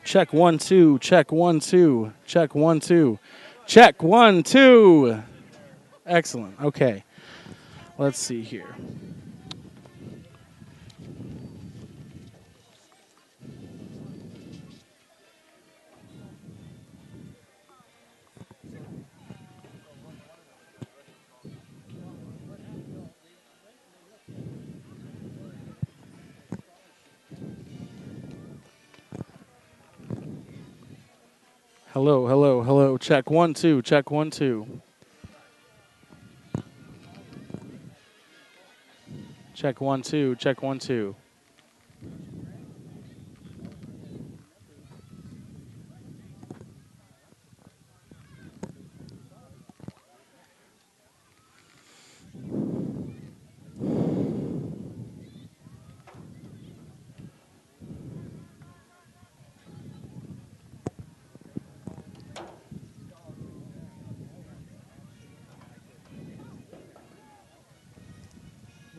Check 1 2. Check 1 2. Check 1 2. Check 1 2. Excellent. Okay. Let's see here. Hello, hello, hello. Check 1 2. Check 1 2. Check 1 2. Check 1 2.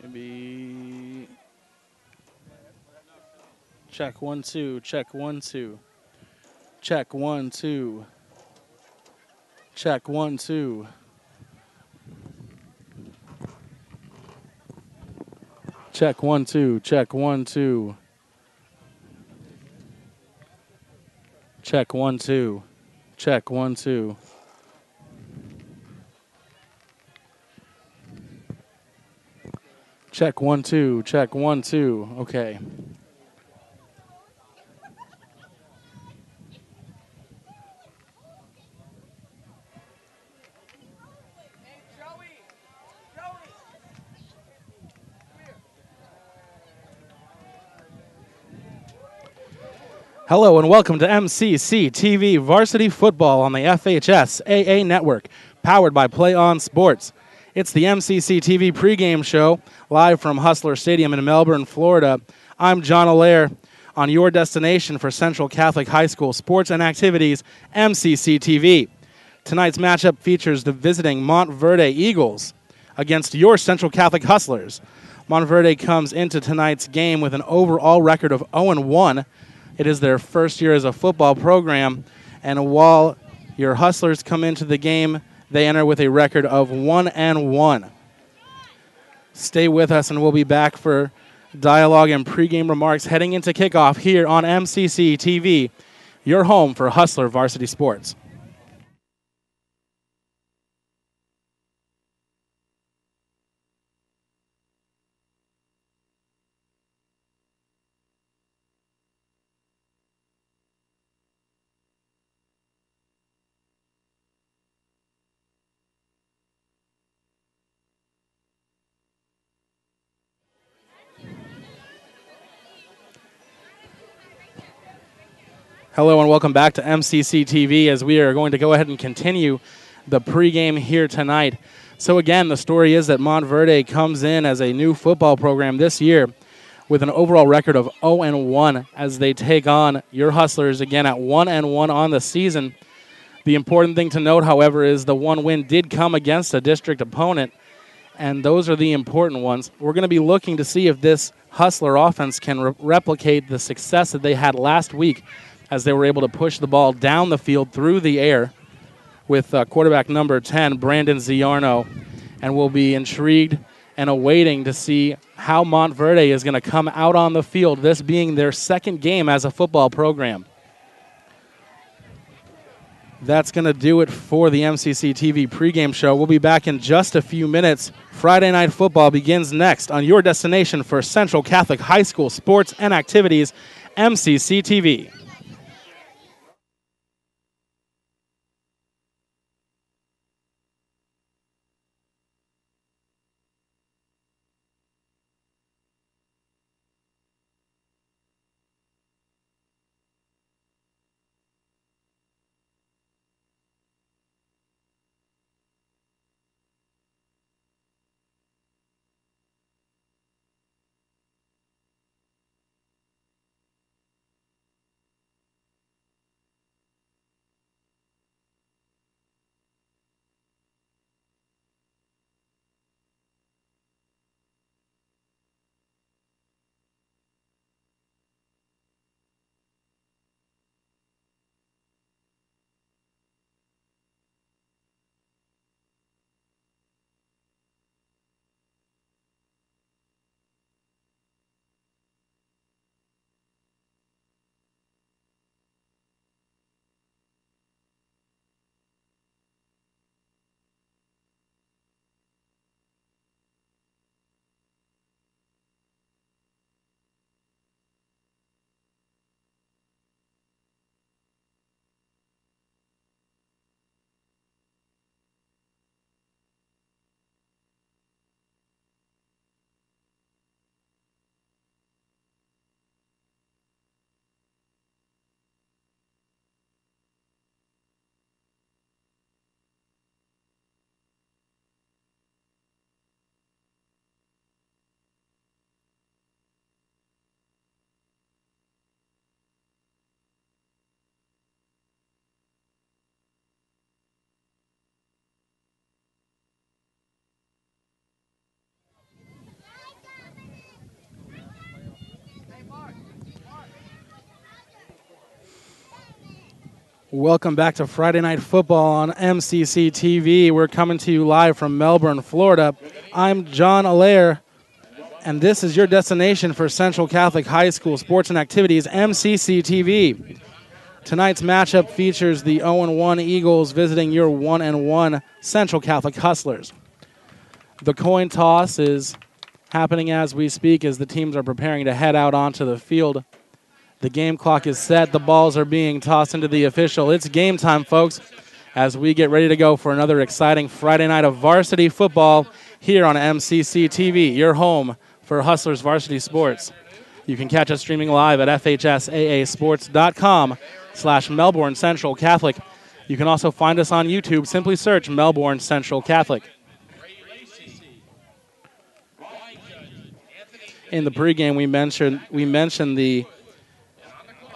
Maybe. Check 1 2. Check 1 2. Check 1 2. Check 1 2. Check 1 2. Check 1 2. Check 1 2. Check 1 2. Check 1 2. Check 1 2. Okay. Hello and welcome to MCC TV Varsity Football on the FHSAA Network, powered by Play On Sports. It's the MCC TV pregame show, live from Hustler Stadium in Melbourne, Florida. I'm John Allaire, on your destination for Central Catholic High School sports and activities, MCC TV. Tonight's matchup features the visiting Montverde Eagles against your Central Catholic Hustlers. Montverde comes into tonight's game with an overall record of 0-1. It is their first year as a football program, and while your Hustlers come into the game, they enter with a record of 1-1. Stay with us, and we'll be back for dialogue and pregame remarks heading into kickoff here on MCC TV, your home for Hustler Varsity Sports. Hello and welcome back to MCC TV as we are going to go ahead and continue the pregame here tonight. So again, the story is that Montverde comes in as a new football program this year with an overall record of 0-1 as they take on your Hustlers again at 1-1 on the season. The important thing to note, however, is the one win did come against a district opponent, and those are the important ones. We're going to be looking to see if this Hustler offense can replicate the success that they had last week as they were able to push the ball down the field through the air with quarterback number 10, Brandon Ziarno. And we'll be intrigued and awaiting to see how Montverde is going to come out on the field, this being their second game as a football program. That's going to do it for the MCC TV pregame show. We'll be back in just a few minutes. Friday Night Football begins next on your destination for Central Catholic High School sports and activities, MCC TV. Welcome back to Friday Night Football on MCC TV. We're coming to you live from Melbourne, Florida. I'm John Allaire, and this is your destination for Central Catholic High School Sports and Activities, MCC TV. Tonight's matchup features the 0-1 Eagles visiting your 1-1 Central Catholic Hustlers. The coin toss is happening as we speak as the teams are preparing to head out onto the field. The game clock is set. The balls are being tossed into the official. It's game time, folks, as we get ready to go for another exciting Friday night of varsity football here on MCC TV, your home for Hustlers Varsity Sports. You can catch us streaming live at FHSAAsports.com/Melbourne Central Catholic. You can also find us on YouTube. Simply search Melbourne Central Catholic. In the pregame, we mentioned the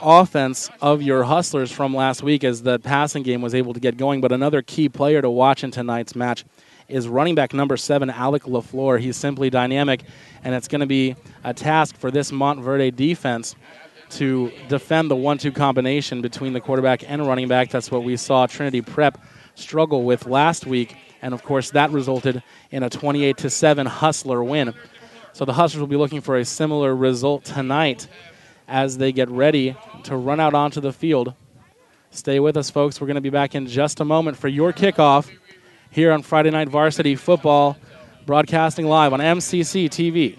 offense of your Hustlers from last week as the passing game was able to get going. But another key player to watch in tonight's match is running back number 7, Alec LaFleur. He's simply dynamic, and it's going to be a task for this Montverde defense to defend the 1-2 combination between the quarterback and running back. That's what we saw Trinity Prep struggle with last week, and of course that resulted in a 28-7 Hustler win. So the Hustlers will be looking for a similar result tonight as they get ready to run out onto the field. Stay with us, folks. We're going to be back in just a moment for your kickoff here on Friday Night Varsity Football, broadcasting live on MCC TV.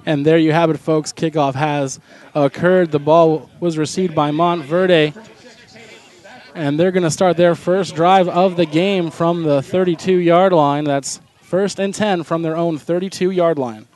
And there you have it, folks. Kickoff has occurred. The ball was received by Montverde. And they're going to start their first drive of the game from the 32-yard line. That's 1st and 10 from their own 32-yard line.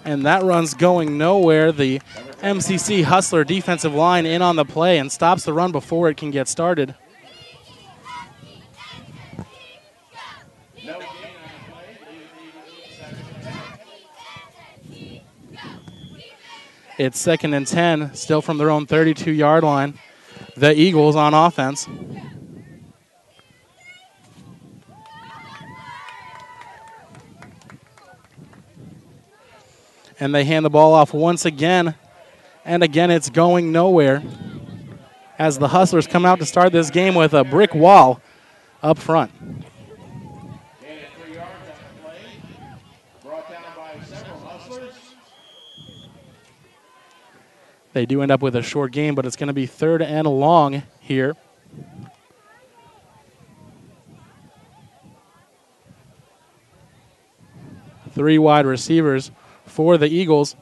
And that run's going nowhere. The MCC Hustler defensive line in on the play and stops the run before it can get started. It's 2nd and 10, still from their own 32-yard line. The Eagles on offense. And they hand the ball off once again. And again, it's going nowhere as the Hustlers come out to start this game with a brick wall up front. They do end up with a short game, but it's going to be 3rd and long here. Three wide receivers for the Eagles.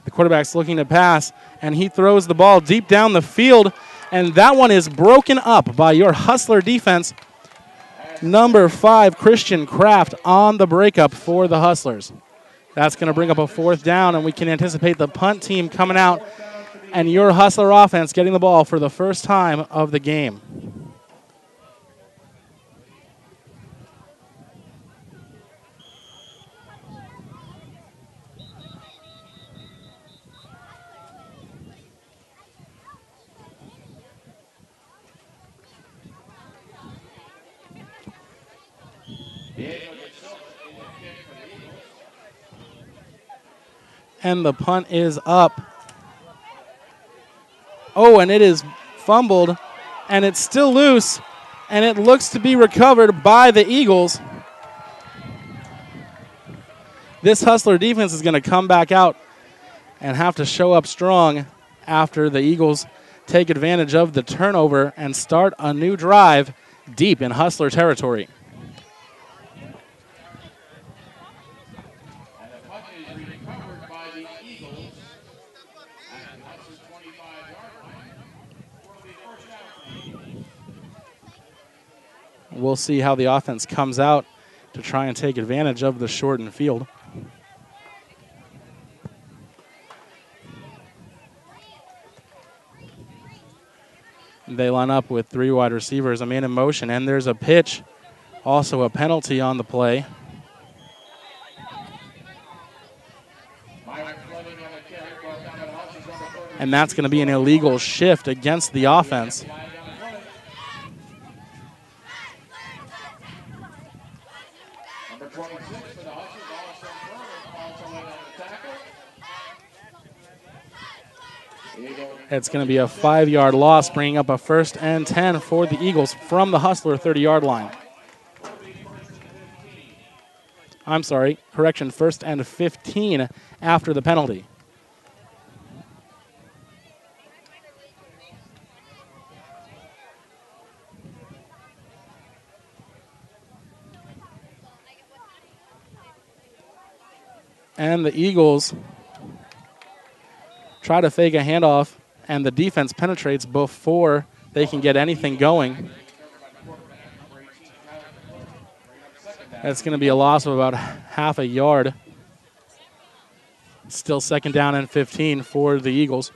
The quarterback's looking to pass, and he throws the ball deep down the field, and that one is broken up by your Hustler defense. Number 5, Christian Kraft on the breakup for the Hustlers. That's going to bring up a 4th down, and we can anticipate the punt team coming out and your Hustler offense getting the ball for the first time of the game. And the punt is up. Oh, and it is fumbled, and it's still loose, and it looks to be recovered by the Eagles. This Hustler defense is going to come back out and have to show up strong after the Eagles take advantage of the turnover and start a new drive deep in Hustler territory. We'll see how the offense comes out to try and take advantage of the shortened field. They line up with 3 wide receivers, a man in motion, and there's a pitch, also a penalty on the play. And that's going to be an illegal shift against the offense. It's going to be a 5-yard loss, bringing up a 1st and 10 for the Eagles from the Hustler 30-yard line. I'm sorry, correction, 1st and 15 after the penalty. And the Eagles try to fake a handoff, and the defense penetrates before they can get anything going. That's going to be a loss of about half a yard. Still 2nd down and 15 for the Eagles.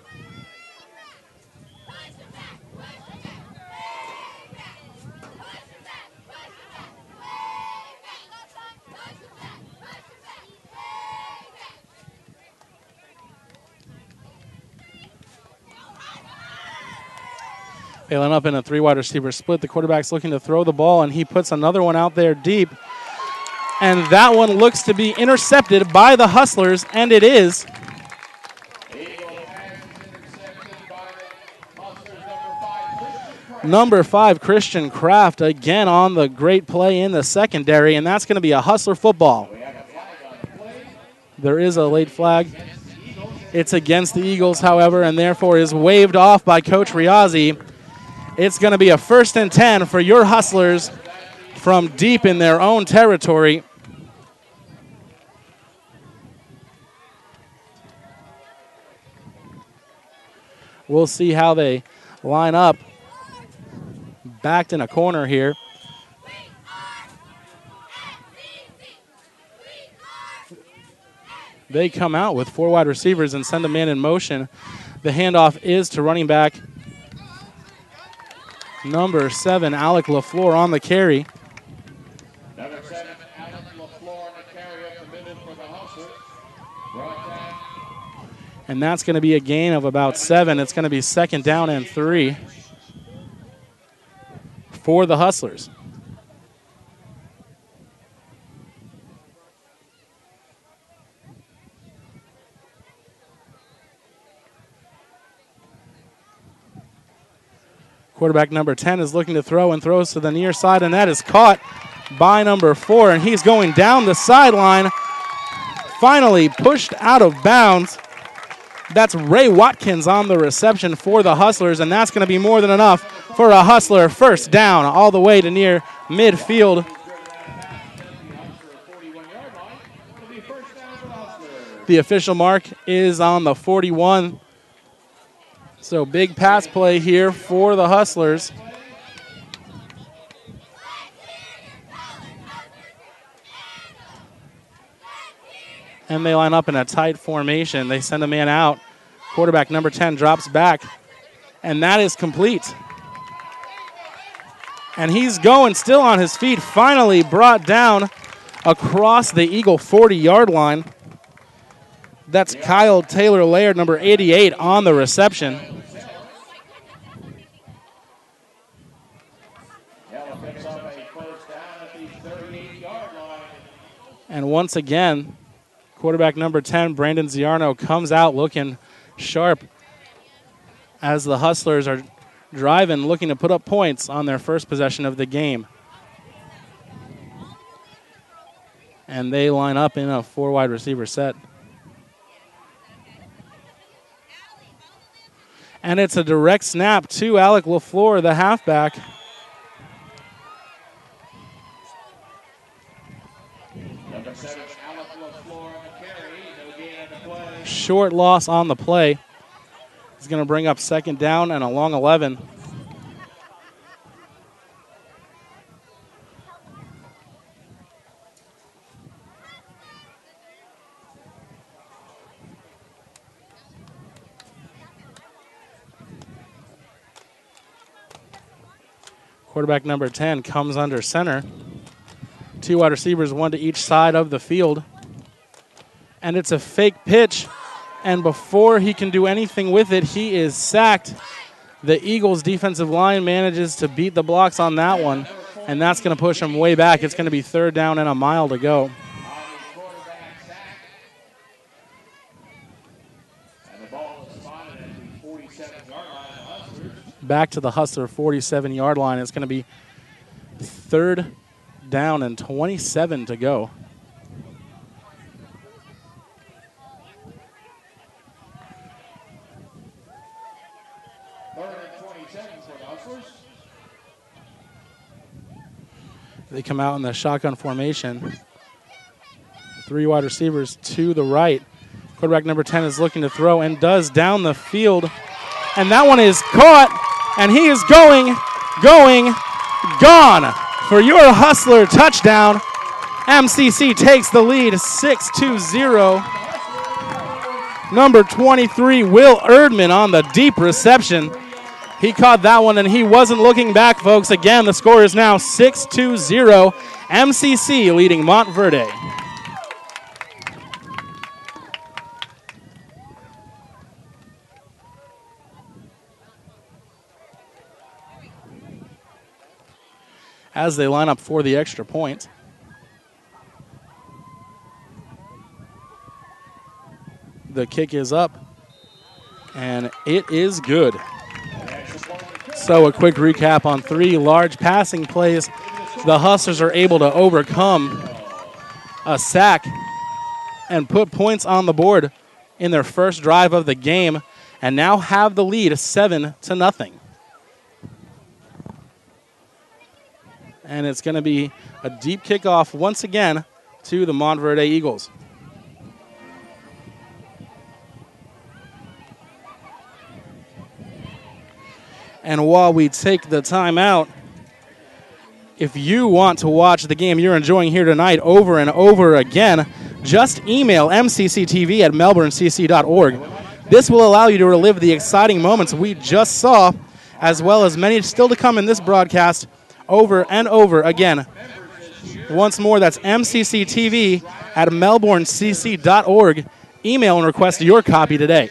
They line up in a 3 wide receiver split. The quarterback's looking to throw the ball, and he puts another one out there deep. And that one looks to be intercepted by the Hustlers, and it is. Number 5, Christian Kraft, again on the great play in the secondary, and that's going to be a Hustler football. There is a late flag. It's against the Eagles, however, and therefore is waved off by Coach Riazzi. It's going to be a 1st and 10 for your Hustlers from deep in their own territory. We'll see how they line up. Backed in a corner here. They come out with 4 wide receivers and send a man in motion. The handoff is to running back number 7, Alec LaFleur on the carry. Number 7, Alec LaFleur on the carry up the middle for the Hustlers. And that's going to be a gain of about 7. It's going to be 2nd down and 3 for the Hustlers. Quarterback number 10 is looking to throw and throws to the near side, and that is caught by number 4, and he's going down the sideline, finally pushed out of bounds. That's Ray Watkins on the reception for the Hustlers, and that's going to be more than enough for a Hustler 1st down all the way to near midfield. The official mark is on the 41. So big pass play here for the Hustlers. And they line up in a tight formation. They send a man out. Quarterback number 10 drops back. And that is complete. And he's going still on his feet. Finally brought down across the Eagle 40-yard line. That's Kyle Taylor Laird, number 88, on the reception. And once again, quarterback number 10, Brandon Ziarno, comes out looking sharp as the Hustlers are driving, looking to put up points on their first possession of the game. And they line up in a 4 wide receiver set. And it's a direct snap to Alec LaFleur, the halfback. Number 7, Alec LaFleur on the carry. No gain on the play. Short loss on the play. He's going to bring up 2nd down and a long 11. Quarterback number 10 comes under center. 2 wide receivers, 1 to each side of the field. And it's a fake pitch. And before he can do anything with it, he is sacked. The Eagles defensive line manages to beat the blocks on that one. And that's going to push him way back. It's going to be 3rd down and a mile to go. Back to the Hustler 47-yard line. It's going to be 3rd down and 27 to go. They come out in the shotgun formation. 3 wide receivers to the right. Quarterback number 10 is looking to throw and does down the field. And that one is caught. And he is gone for your Hustler touchdown. MCC takes the lead 6-0. Number 23, Will Erdman on the deep reception. He caught that one and he wasn't looking back, folks. Again, the score is now 6-0. MCC leading Montverde. as they line up for the extra point. The kick is up, and it is good. So a quick recap on 3 large passing plays. The Hustlers are able to overcome a sack and put points on the board in their first drive of the game, and now have the lead 7-0. And it's going to be a deep kickoff once again to the Montverde Eagles. And while we take the time out, if you want to watch the game you're enjoying here tonight over and over again, just email mcctv@melbournecc.org. This will allow you to relive the exciting moments we just saw, as well as many still to come in this broadcast, over and over again. Once more, that's mcctv@melbournecc.org. Email and request your copy today.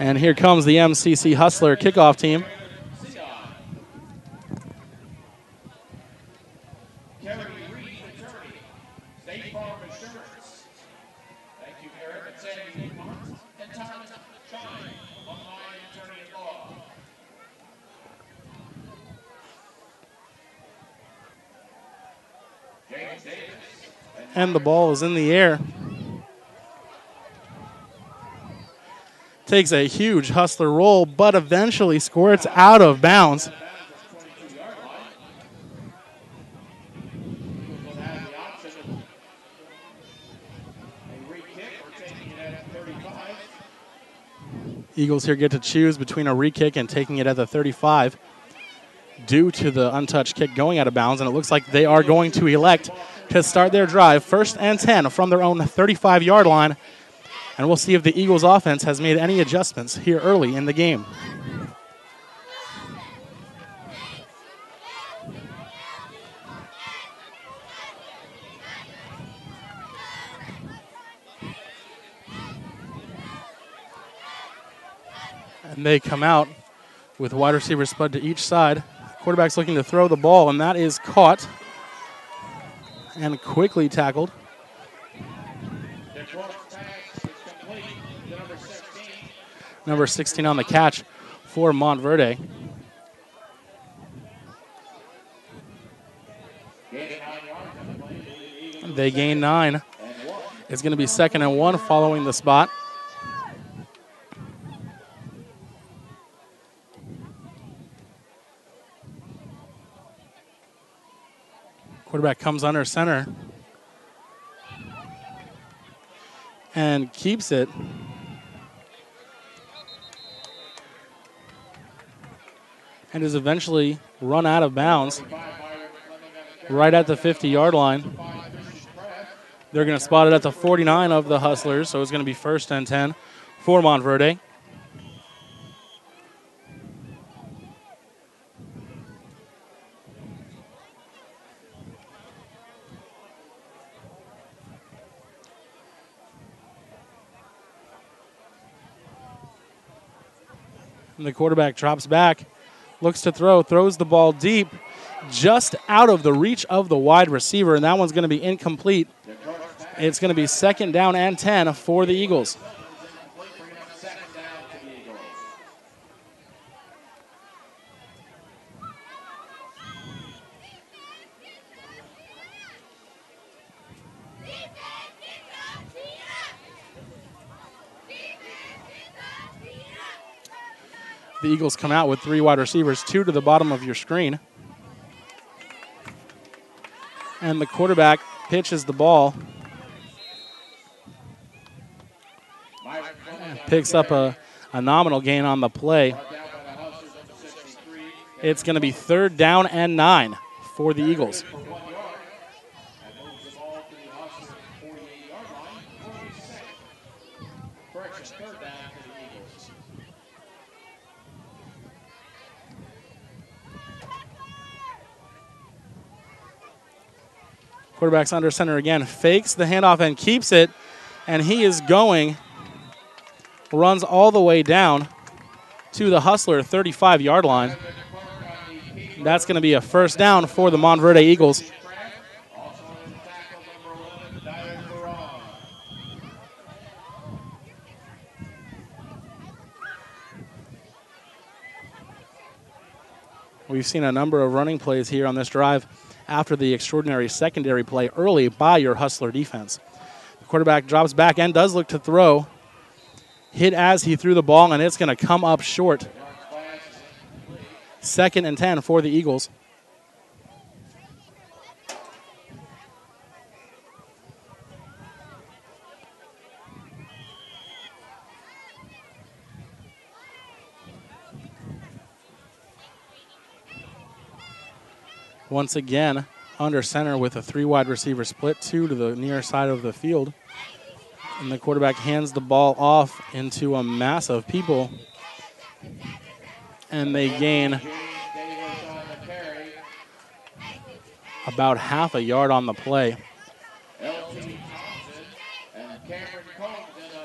And here comes the MCC Hustler kickoff team. And the ball is in the air. Takes a huge Hustler roll, but eventually squirts out of bounds. Eagles here get to choose between a re-kick and taking it at the 35 due to the untouched kick going out of bounds, and it looks like they are going to elect to start their drive 1st and 10 from their own 35-yard line. And we'll see if the Eagles offense has made any adjustments here early in the game. And they come out with wide receivers spud to each side. Quarterback's looking to throw the ball, and that is caught and quickly tackled. Number 16 on the catch for Montverde. They gain 9. It's going to be 2nd and 1 following the spot. Quarterback comes under center and keeps it. And is eventually run out of bounds right at the 50-yard line. They're going to spot it at the 49 of the Hustlers, so it's going to be 1st and 10 for Montverde. And the quarterback drops back, looks to throw, throws the ball deep, just out of the reach of the wide receiver, and that one's going to be incomplete. It's going to be 2nd down and 10 for the Eagles. The Eagles come out with 3 wide receivers, 2 to the bottom of your screen. And the quarterback pitches the ball. Picks up a nominal gain on the play. It's going to be 3rd down and 9 for the Eagles. Quarterback's under center again, fakes the handoff and keeps it, and he is going, runs all the way down to the Hustler 35-yard line. That's going to be a first down for the Montverde Eagles. We've seen a number of running plays here on this drive after the extraordinary secondary play early by your Hustler defense. The quarterback drops back and does look to throw. Hit as he threw the ball, and it's going to come up short. 2nd and 10 for the Eagles. Once again, under center with a 3 wide receiver split, 2 to the near side of the field. And the quarterback hands the ball off into a mass of people. And they gain about half a yard on the play.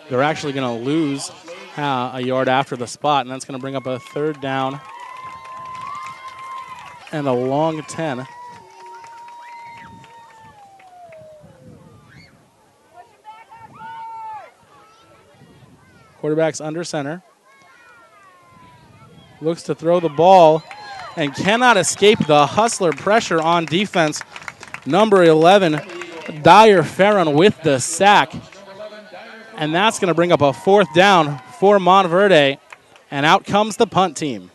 They're actually going to lose a yard after the spot, and that's going to bring up a 3rd down and a long 10. Quarterback's under center. Looks to throw the ball and cannot escape the Hustler pressure on defense. Number 11, Dyer Farron with the sack. And that's going to bring up a 4th down for Montverde. And out comes the punt team.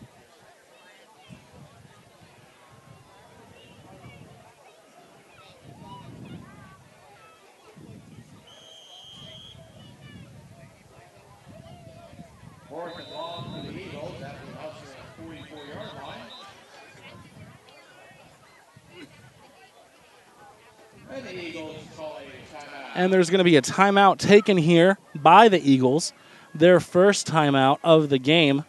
And there's going to be a timeout taken here by the Eagles, their first timeout of the game.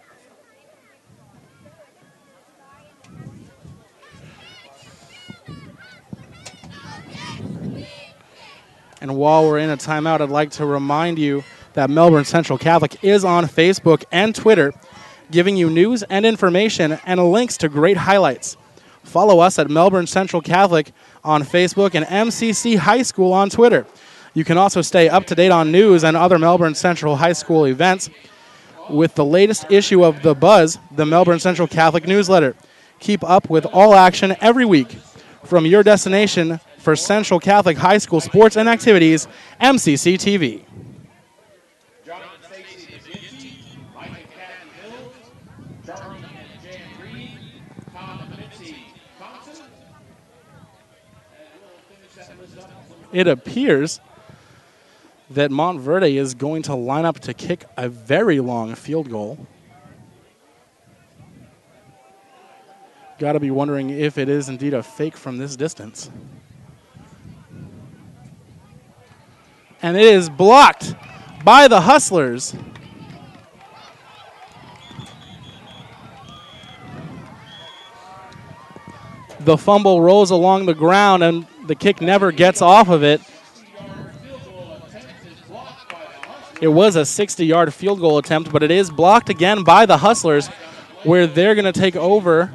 And while we're in a timeout, I'd like to remind you that Melbourne Central Catholic is on Facebook and Twitter, giving you news and information and links to great highlights. Follow us at Melbourne Central Catholic on Facebook and MCC High School on Twitter. You can also stay up to date on news and other Melbourne Central High School events with the latest issue of The Buzz, the Melbourne Central Catholic newsletter. Keep up with all action every week from your destination for Central Catholic High School sports and activities, MCC TV. It appears that Montverde is going to line up to kick a very long field goal. Got to be wondering if it is indeed a fake from this distance. And it is blocked by the Hustlers. The fumble rolls along the ground, and the kick never gets off of it. It was a 60-yard field goal attempt, but it is blocked again by the Hustlers, where they're going to take over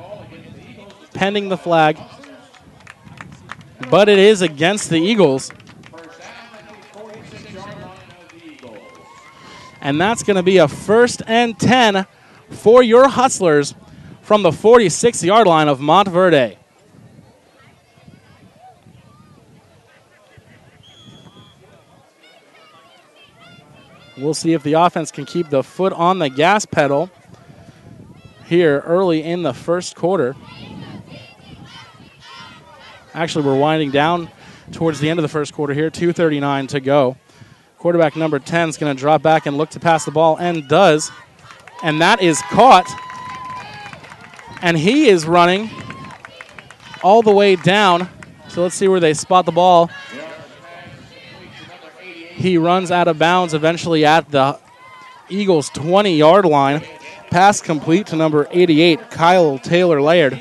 pending the flag. But it is against the Eagles. And that's going to be a 1st and 10 for your Hustlers from the 46-yard line of Montverde. We'll see if the offense can keep the foot on the gas pedal here early in the first quarter. Actually, we're winding down towards the end of the first quarter here, 2:39 to go. Quarterback number 10 is going to drop back and look to pass the ball, and does. And that is caught. And he is running all the way down. So let's see where they spot the ball. He runs out of bounds eventually at the Eagles' 20-yard line. Pass complete to number 88, Kyle Taylor-Laird.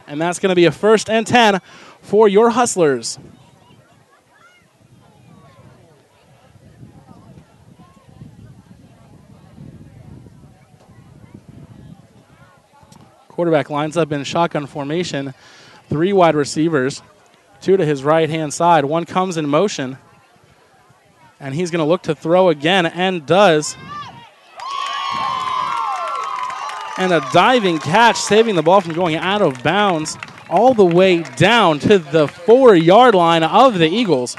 And that's going to be a 1st and 10 for your Hustlers. Quarterback lines up in shotgun formation. 3 wide receivers, 2 to his right-hand side. 1 comes in motion, and he's going to look to throw again, and does. And a diving catch, saving the ball from going out of bounds all the way down to the 4-yard line of the Eagles.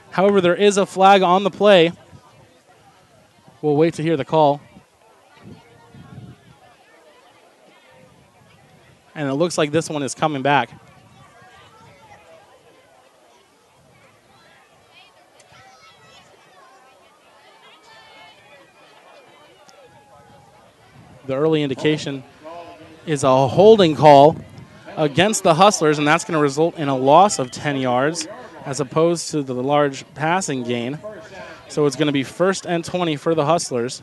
However, there is a flag on the play. We'll wait to hear the call. And it looks like this one is coming back. The early indication is a holding call against the Hustlers, and that's going to result in a loss of 10 yards as opposed to the large passing gain. So it's going to be 1st and 20 for the Hustlers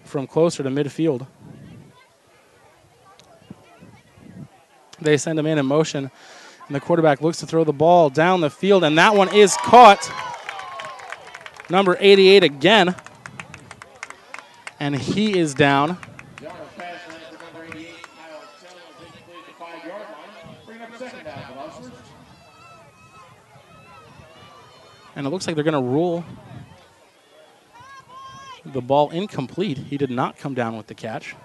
from closer to midfield. They send him in motion, and the quarterback looks to throw the ball down the field, and that one is caught. Number 88 again, and he is down. And it looks like they're going to rule the ball incomplete. He did not come down with the catch.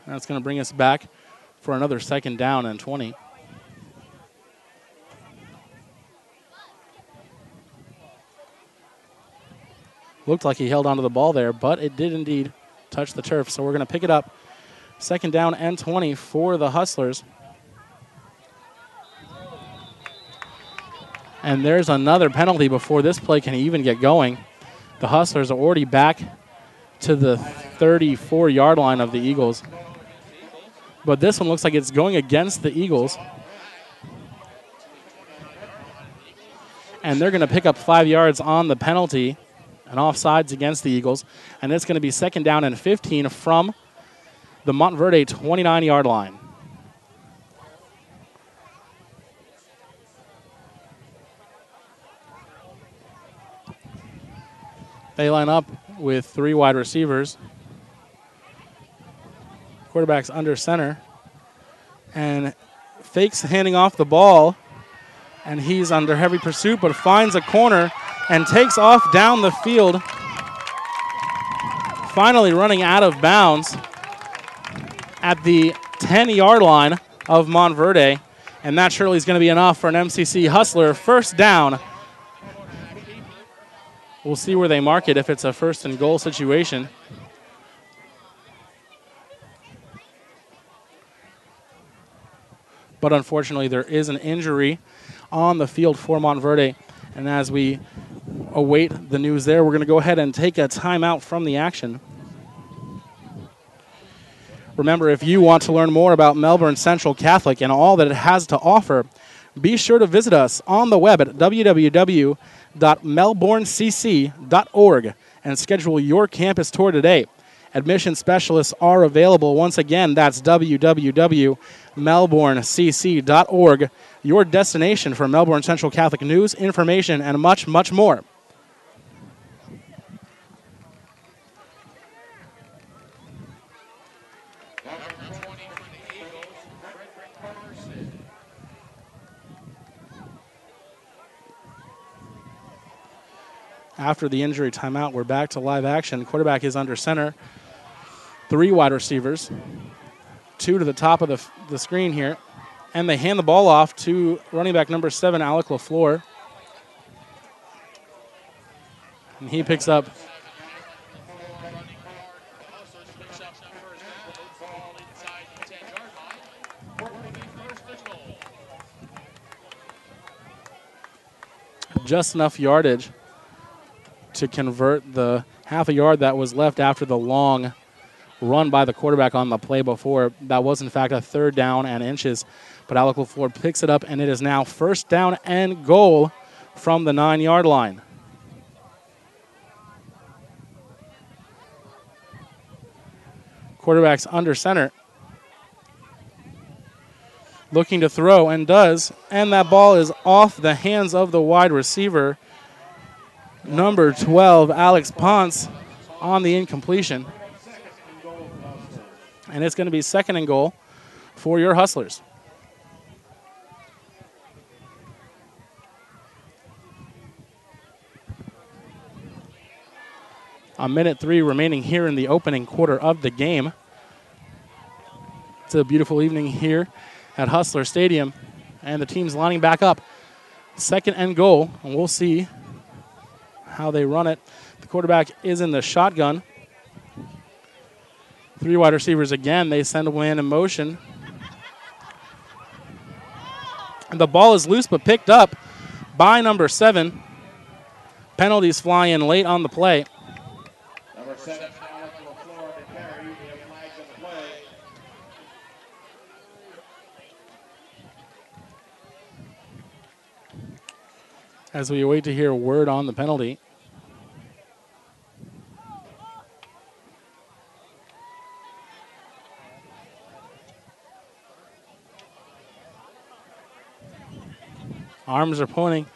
That's going to bring us back for another 2nd down and 20. Looked like he held onto the ball there, but it did indeed touch the turf. So we're going to pick it up. 2nd down and 20 for the Hustlers. And there's another penalty before this play can even get going. The Hustlers are already back to the 34-yard line of the Eagles. But this one looks like it's going against the Eagles. And they're going to pick up 5 yards on the penalty and offsides against the Eagles. And it's going to be 2nd down and 15 from the Montverde 29-yard line. They line up with 3 wide receivers. Quarterback's under center and fakes handing off the ball, and he's under heavy pursuit but finds a corner and takes off down the field, finally running out of bounds at the 10-yard line of Montverde, and that surely is going to be enough for an MCC Hustler. 1st down. We'll see where they mark it if it's a 1st and goal situation. But unfortunately, there is an injury on the field for Montverde. And as we await the news there, we're going to go ahead and take a timeout from the action. Remember, if you want to learn more about Melbourne Central Catholic and all that it has to offer, be sure to visit us on the web at www.melbournecc.org and schedule your campus tour today. Admission specialists are available. Once again, that's www.melbournecc.org, your destination for Melbourne Central Catholic news, information, and much, much more. After the injury timeout, we're back to live action. Quarterback is under center. 3 wide receivers, 2 to the top of the screen here. And they hand the ball off to running back number 7, Alec LaFleur. And he picks up just enough yardage to convert the half a yard that was left after the long run by the quarterback on the play before. That was, in fact, a 3rd down and inches. But Alec LaFleur picks it up, and it is now 1st down and goal from the 9-yard line. Quarterback's under center. Looking to throw and does. And that ball is off the hands of the wide receiver. Number 12, Alex Ponce, on the incompletion. And it's going to be 2nd and goal for your Hustlers. A minute 3 remaining here in the opening quarter of the game. It's a beautiful evening here at Hustler Stadium, and the team's lining back up. 2nd and goal, and we'll see how they run it. The quarterback is in the shotgun. 3 wide receivers again. They send a man in motion. And the ball is loose but picked up by number 7. Penalties fly in late on the play. Number 7, Alex LaFleur to carry. We have flags on the play. As we wait to hear word on the penalty. Arms are pointing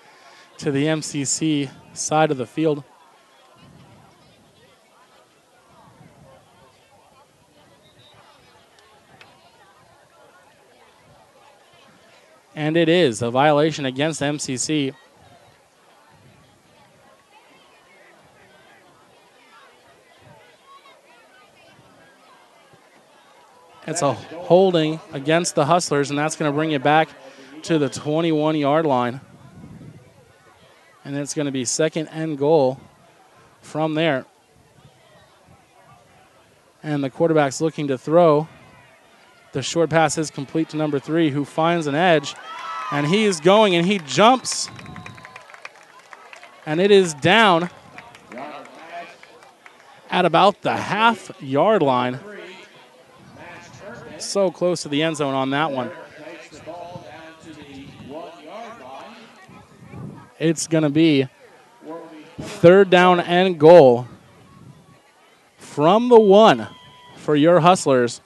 to the MCC side of the field. And it is a violation against MCC. It's a holding against the Hustlers, and that's going to bring it back to the 21-yard line. And it's going to be 2nd and goal from there. And the quarterback's looking to throw. The short pass is complete to number 3, who finds an edge. And he is going, and he jumps. And it is down at about the half-yard line. So close to the end zone on that one. It's going to be 3rd down and goal from the 1 for your Hustlers,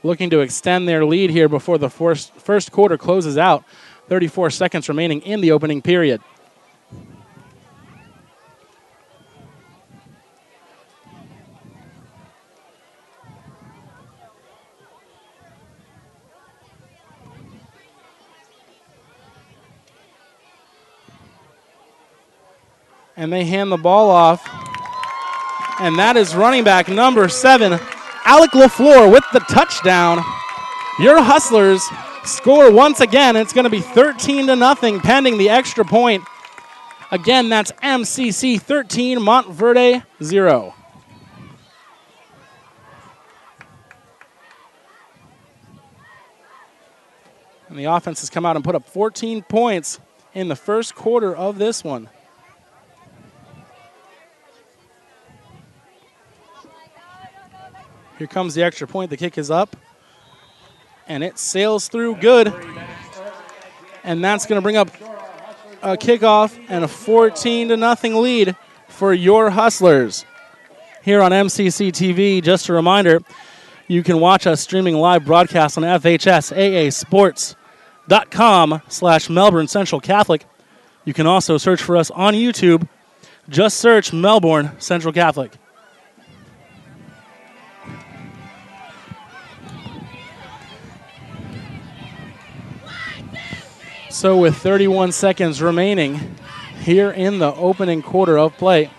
looking to extend their lead here before the first quarter closes out. 34 seconds remaining in the opening period. And they hand the ball off. And that is running back number 7, Alec LaFleur, with the touchdown. Your Hustlers score once again. It's going to be 13-0 pending the extra point. Again, that's MCC 13, Montverde 0. And the offense has come out and put up 14 points in the first quarter of this one. Here comes the extra point. The kick is up. And it sails through good. And that's going to bring up a kickoff and a 14-0 lead for your Hustlers. Here on MCC TV, just a reminder, you can watch us streaming live broadcast on FHSAA Sports.com/Melbourne Central Catholic. You can also search for us on YouTube. Just search Melbourne Central Catholic. So with 31 seconds remaining here in the opening quarter of play,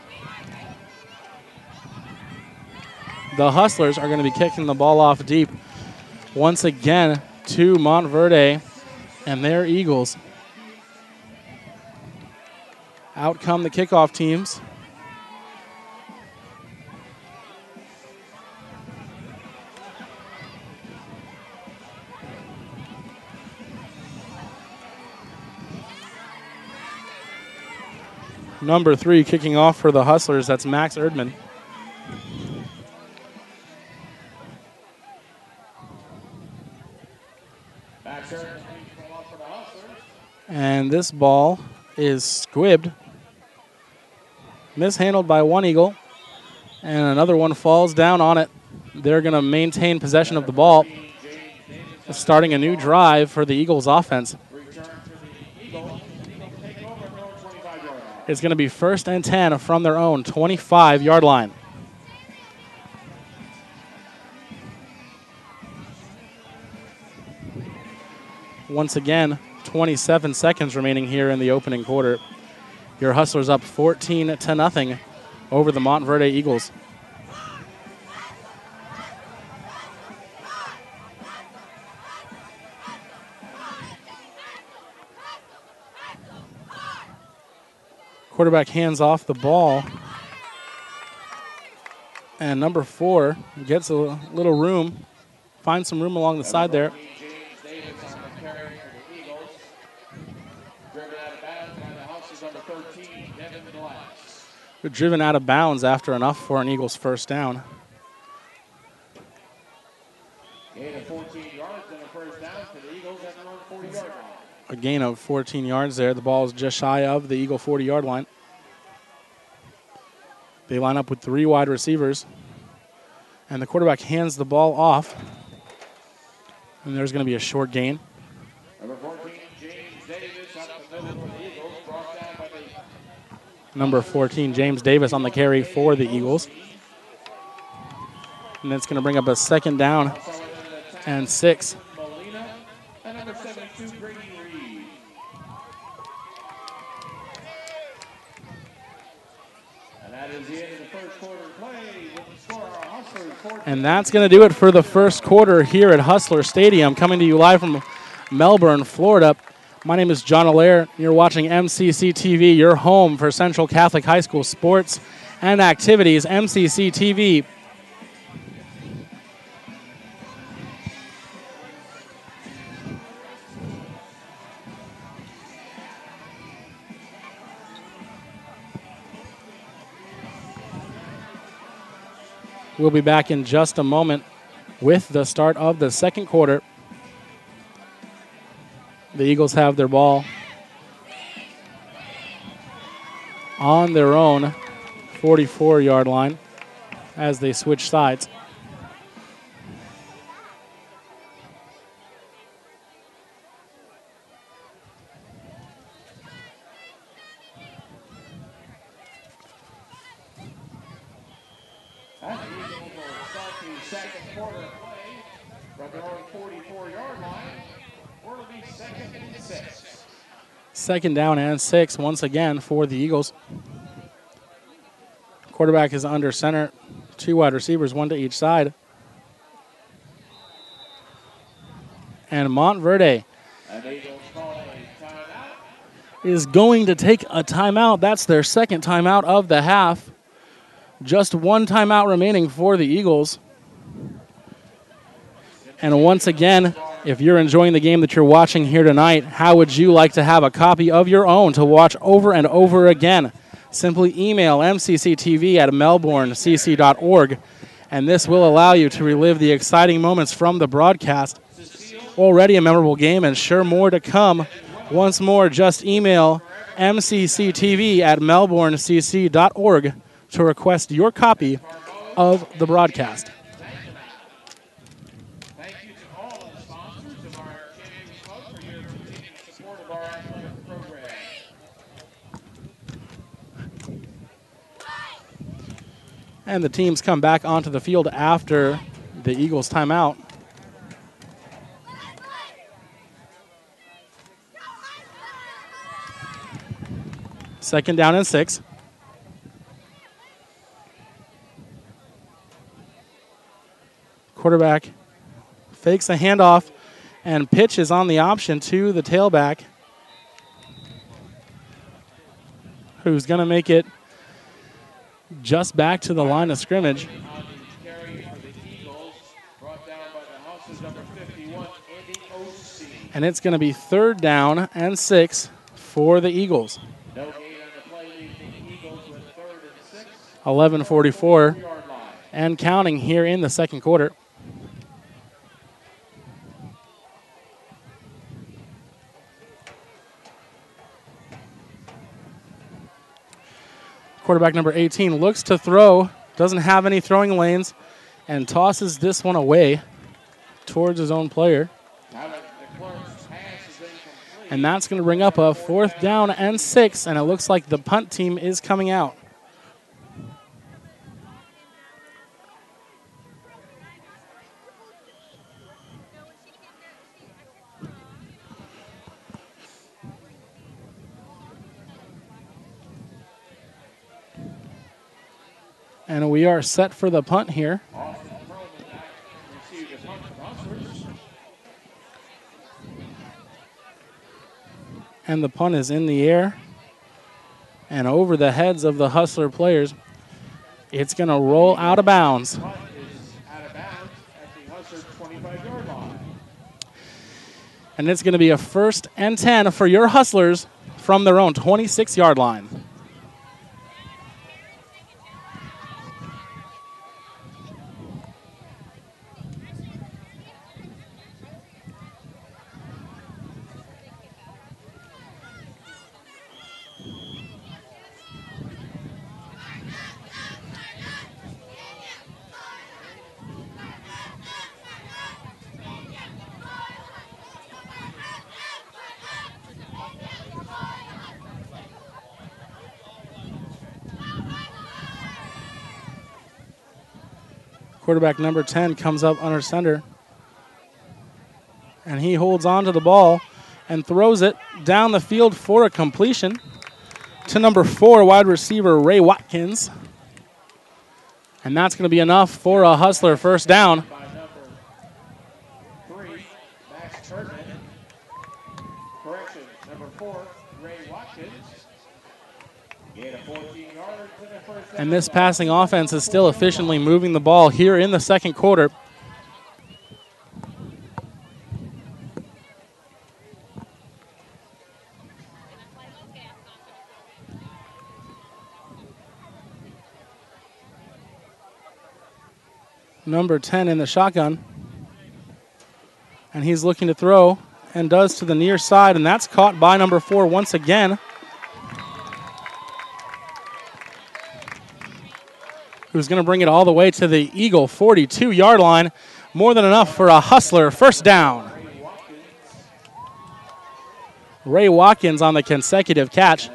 the Hustlers are going to be kicking the ball off deep once again to Montverde and their Eagles. Out come the kickoff teams. Number 3 kicking off for the Hustlers, that's Max Erdman. And this ball is squibbed. Mishandled by one Eagle. And another one falls down on it. they're going to maintain possession of the ball, starting a new drive for the Eagles offense. It's going to be 1st and 10 from their own 25-yard line. Once again, 27 seconds remaining here in the opening quarter. Your Hustlers up 14-0 over the Montverde Eagles. Quarterback hands off the ball. And number 4 gets a little room, finds some room along the side there. Driven out of bounds after enough for an Eagles first down. Gain of 14 yards and a first down for the Eagles at their own 40-yard line. A gain of 14 yards there. The ball is just shy of the Eagle 40-yard line. They line up with 3 wide receivers. And the quarterback hands the ball off. And there's going to be a short gain. Number 14, James Davis up the middle for the Eagles, brought down by the Number 14, James Davis on the carry for the Eagles. And that's going to bring up a 2nd down and 6. Molina and number 72, Grady Reed. And that is the end of the first quarter play with the score Hustlers 14. And that's going to do it for the first quarter here at Hustler Stadium, coming to you live from Melbourne, Florida. My name is John Allaire. You're watching MCC TV, your home for Central Catholic High School sports and activities. MCC TV. We'll be back in just a moment with the start of the second quarter. The Eagles have their ball on their own 44-yard line as they switch sides. And the Eagles will start the second quarter play from their own 44-yard line. Or it'll be 2nd and 6. 2nd down and 6 once again for the Eagles. Quarterback is under center. 2 wide receivers, 1 to each side. And Montverde And the Eagles call a timeout. is going to take a timeout. That's their 2nd timeout of the half. Just 1 timeout remaining for the Eagles. And once again, if you're enjoying the game that you're watching here tonight, how would you like to have a copy of your own to watch over and over again? Simply email mcctv@melbournecc.org, and this will allow you to relive the exciting moments from the broadcast. Already a memorable game and sure more to come. Once more, just email mcctv@melbournecc.org to request your copy of the broadcast. Thank you to all of the sponsors of our Champions Club for your continued support of our athletic program. And the teams come back onto the field after the Eagles' timeout. Second down and 6. Quarterback fakes a handoff and pitches on the option to the tailback, who's going to make it just back to the line of scrimmage. And it's going to be 3rd down and 6 for the Eagles. No gain on the play, leaving the Eagles with 3rd and 6. 11:44 Yard line. and counting here in the second quarter. Quarterback number 18 looks to throw, doesn't have any throwing lanes, and tosses this one away towards his own player. And that's going to bring up a 4th down and 6, and it looks like the punt team is coming out. And we are set for the punt here. And the punt is in the air and over the heads of the Hustler players. It's going to roll out of bounds. And it's going to be a 1st and 10 for your Hustlers from their own 26-yard line. Quarterback number 10 comes up under center. And he holds on to the ball and throws it down the field for a completion to number 4, wide receiver Ray Watkins. And that's going to be enough for a Hustler 1st down. And this passing offense is still efficiently moving the ball here in the 2nd quarter. Number 10 in the shotgun. And he's looking to throw and does to the near side, and that's caught by number 4 once again. Who's going to bring it all the way to the Eagle 42-yard line. More than enough for a Hustler 1st down. Ray Watkins on the consecutive catch.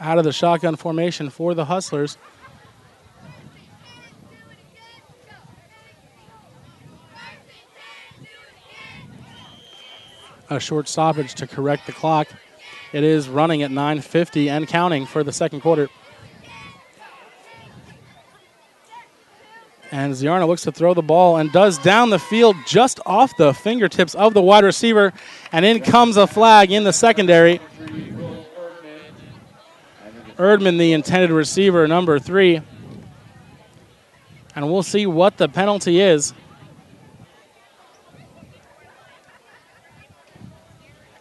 Out of the shotgun formation for the Hustlers. A short stoppage to correct the clock. It is running at 9:50 and counting for the 2nd quarter. And Ziarna looks to throw the ball and does down the field just off the fingertips of the wide receiver. And in comes a flag in the secondary. Erdman, the intended receiver, number 3. And we'll see what the penalty is.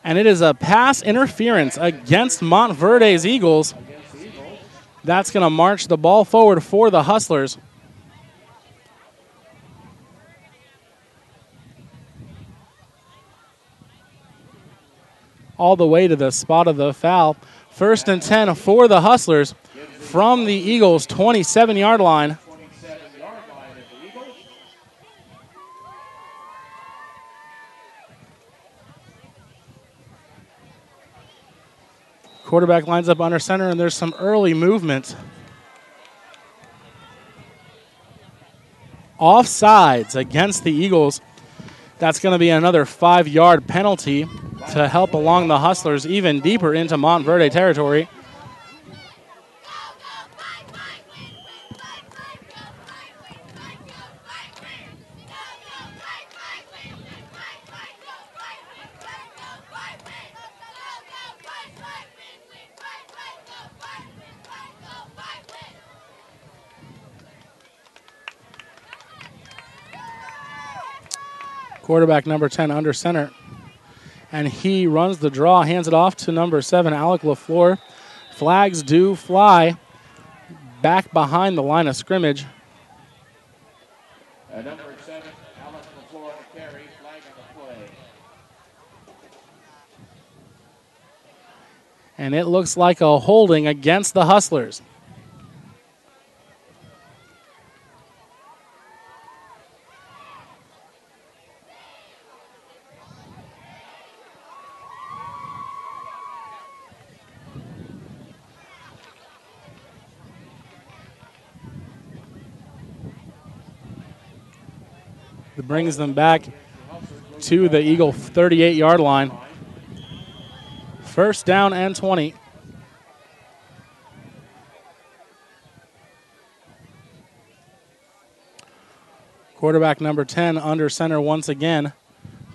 And it is a pass interference against Montverde's Eagles. That's going to march the ball forward for the Hustlers. All the way to the spot of the foul. 1st and 10 for the Hustlers from the Eagles' 27-yard line. Quarterback lines up under center, and there's some early movement. Offsides against the Eagles. That's going to be another 5-yard penalty to help along the Hustlers even deeper into Montverde territory. Quarterback number 10 under center. And he runs the draw, hands it off to number 7, Alec LaFleur. Flags do fly back behind the line of scrimmage. Number 7, Alec LaFleur on the carry, flag on the play. And it looks like a holding against the Hustlers. It brings them back to the Eagle 38-yard line. First down and 20. Quarterback number 10 under center once again.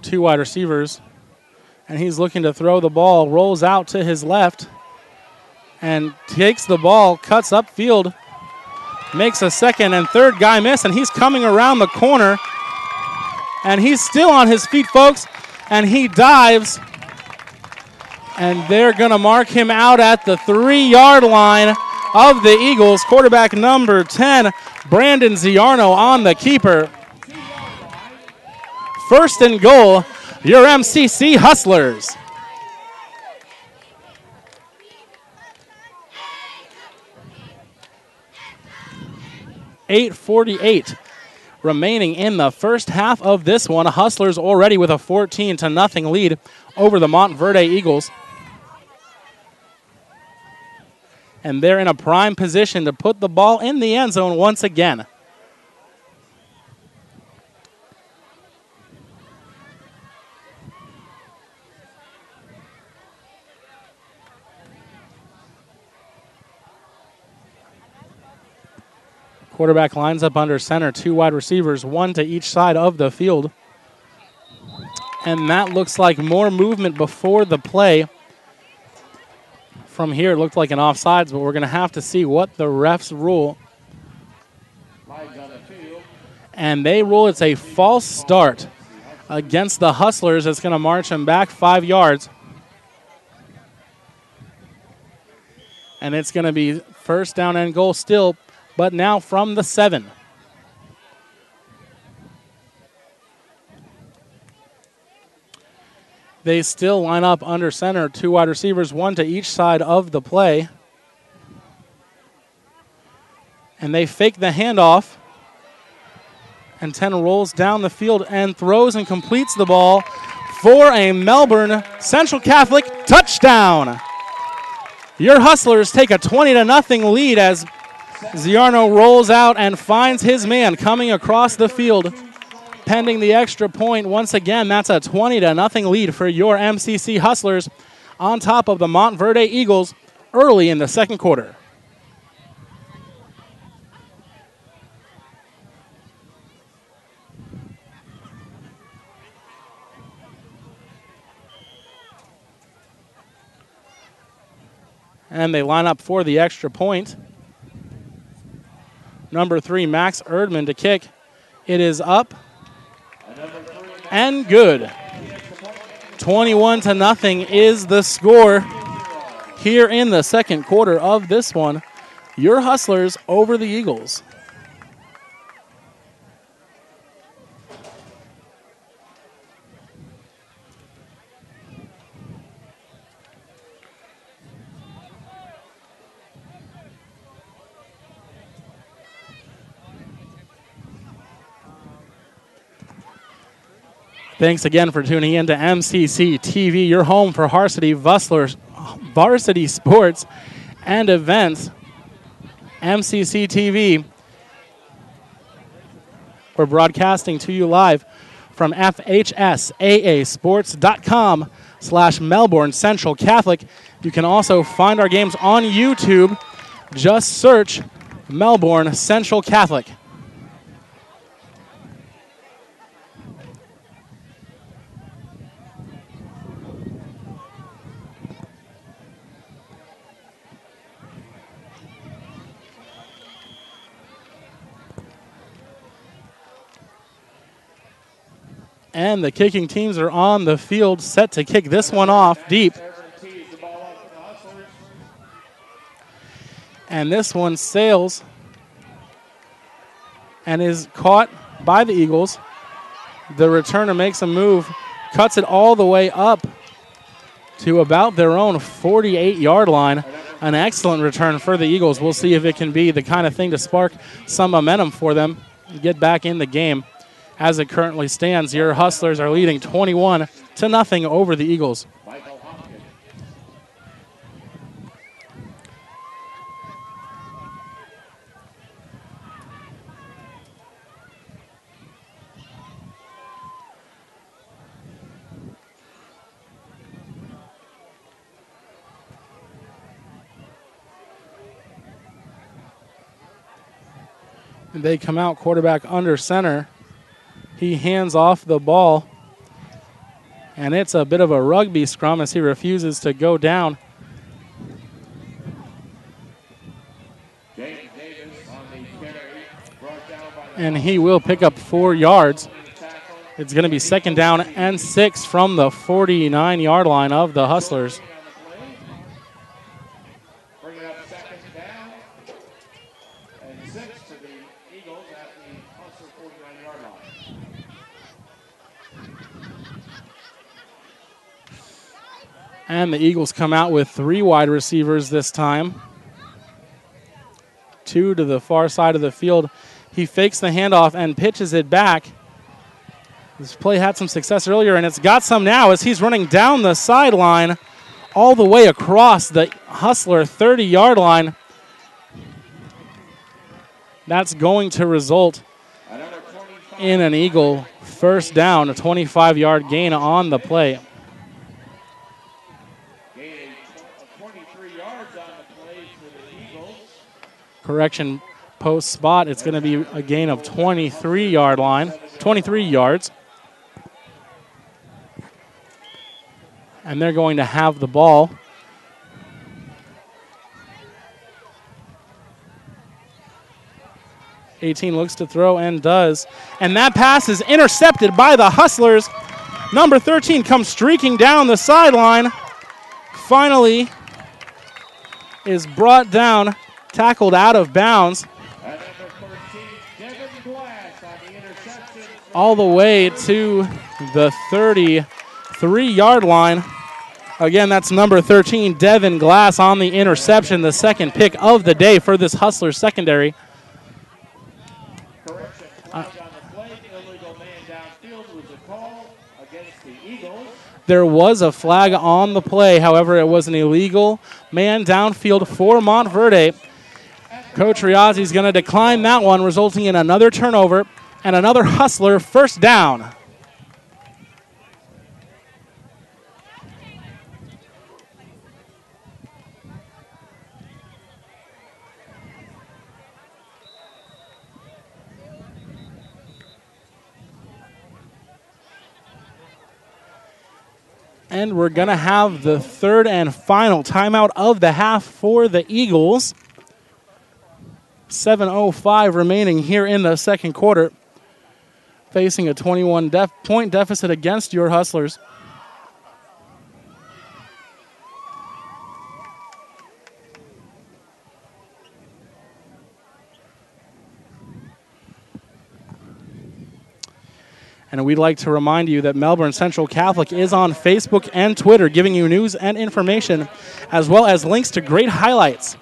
2 wide receivers. And he's looking to throw the ball, rolls out to his left, and takes the ball, cuts upfield, makes a second and third guy miss, and he's coming around the corner. And he's still on his feet, folks, and he dives. And they're going to mark him out at the 3-yard line of the Eagles. Quarterback number 10, Brandon Ziarno on the keeper. First and goal, your MCC Hustlers. .48 remaining in the first half of this one. Hustlers already with a 14-0 lead over the Montverde Eagles. And they're in a prime position to put the ball in the end zone once again. Quarterback lines up under center, 2 wide receivers, 1 to each side of the field. And that looks like more movement before the play. From here, it looked like an offsides, but we're going to have to see what the refs rule. And they rule it's a false start against the Hustlers. It's going to march them back 5 yards. And it's going to be first down and goal still, but now from the 7. They still line up under center, 2 wide receivers, 1 to each side of the play. And they fake the handoff. And 10 rolls down the field and throws and completes the ball for a Melbourne Central Catholic touchdown. Your Hustlers take a 20-0 lead as Ziarno rolls out and finds his man coming across the field. Pending the extra point, once again, that's a 20-0 lead for your MCC Hustlers on top of the Montverde Eagles early in the second quarter. And they line up for the extra point. Number 3, Max Erdman to kick. It is up and good. 21-0 is the score here in the second quarter of this one. Your Hustlers over the Eagles. Thanks again for tuning in to MCC TV, your home for varsity sports and events. MCC TV. We're broadcasting to you live from FHSAA sports.com/Melbourne Central Catholic. You can also find our games on YouTube. Just search Melbourne Central Catholic. And the kicking teams are on the field, set to kick this one off deep. And this one sails and is caught by the Eagles. The returner makes a move, cuts it all the way up to about their own 48-yard line. An excellent return for the Eagles. We'll see if it can be the kind of thing to spark some momentum for them, get back in the game. As it currently stands, your Hustlers are leading 21-0 over the Eagles. And they come out, quarterback under center. He hands off the ball, and it's a bit of a rugby scrum as he refuses to go down. And he will pick up 4 yards. It's going to be 2nd down and 6 from the 49-yard line of the Hustlers. And the Eagles come out with 3 wide receivers this time. 2 to the far side of the field. He fakes the handoff and pitches it back. This play had some success earlier, and it's got some now as he's running down the sideline all the way across the Hustler 30-yard line. That's going to result in an Eagle first down, a 25-yard gain on the play. Correction, post spot. It's going to be a gain of 23 yards. And they're going to have the ball. '18 looks to throw and does. And that pass is intercepted by the Hustlers. Number 13 comes streaking down the sideline. Finally is brought down, tackled out of bounds. All the way to the 33-yard line. Again, that's number 13, Devin Glass, on the interception, the second pick of the day for this Hustler secondary. There was a flag on the play. However, it was an illegal man downfield for Montverde. Coach Riazzi is going to decline that one, resulting in another turnover and another Hustler first down. And we're going to have the third and final timeout of the half for the Eagles. 7:05 remaining here in the second quarter. Facing a 21-point deficit against your Hustlers. And we'd like to remind you that Melbourne Central Catholic is on Facebook and Twitter, giving you news and information, as well as links to great highlights.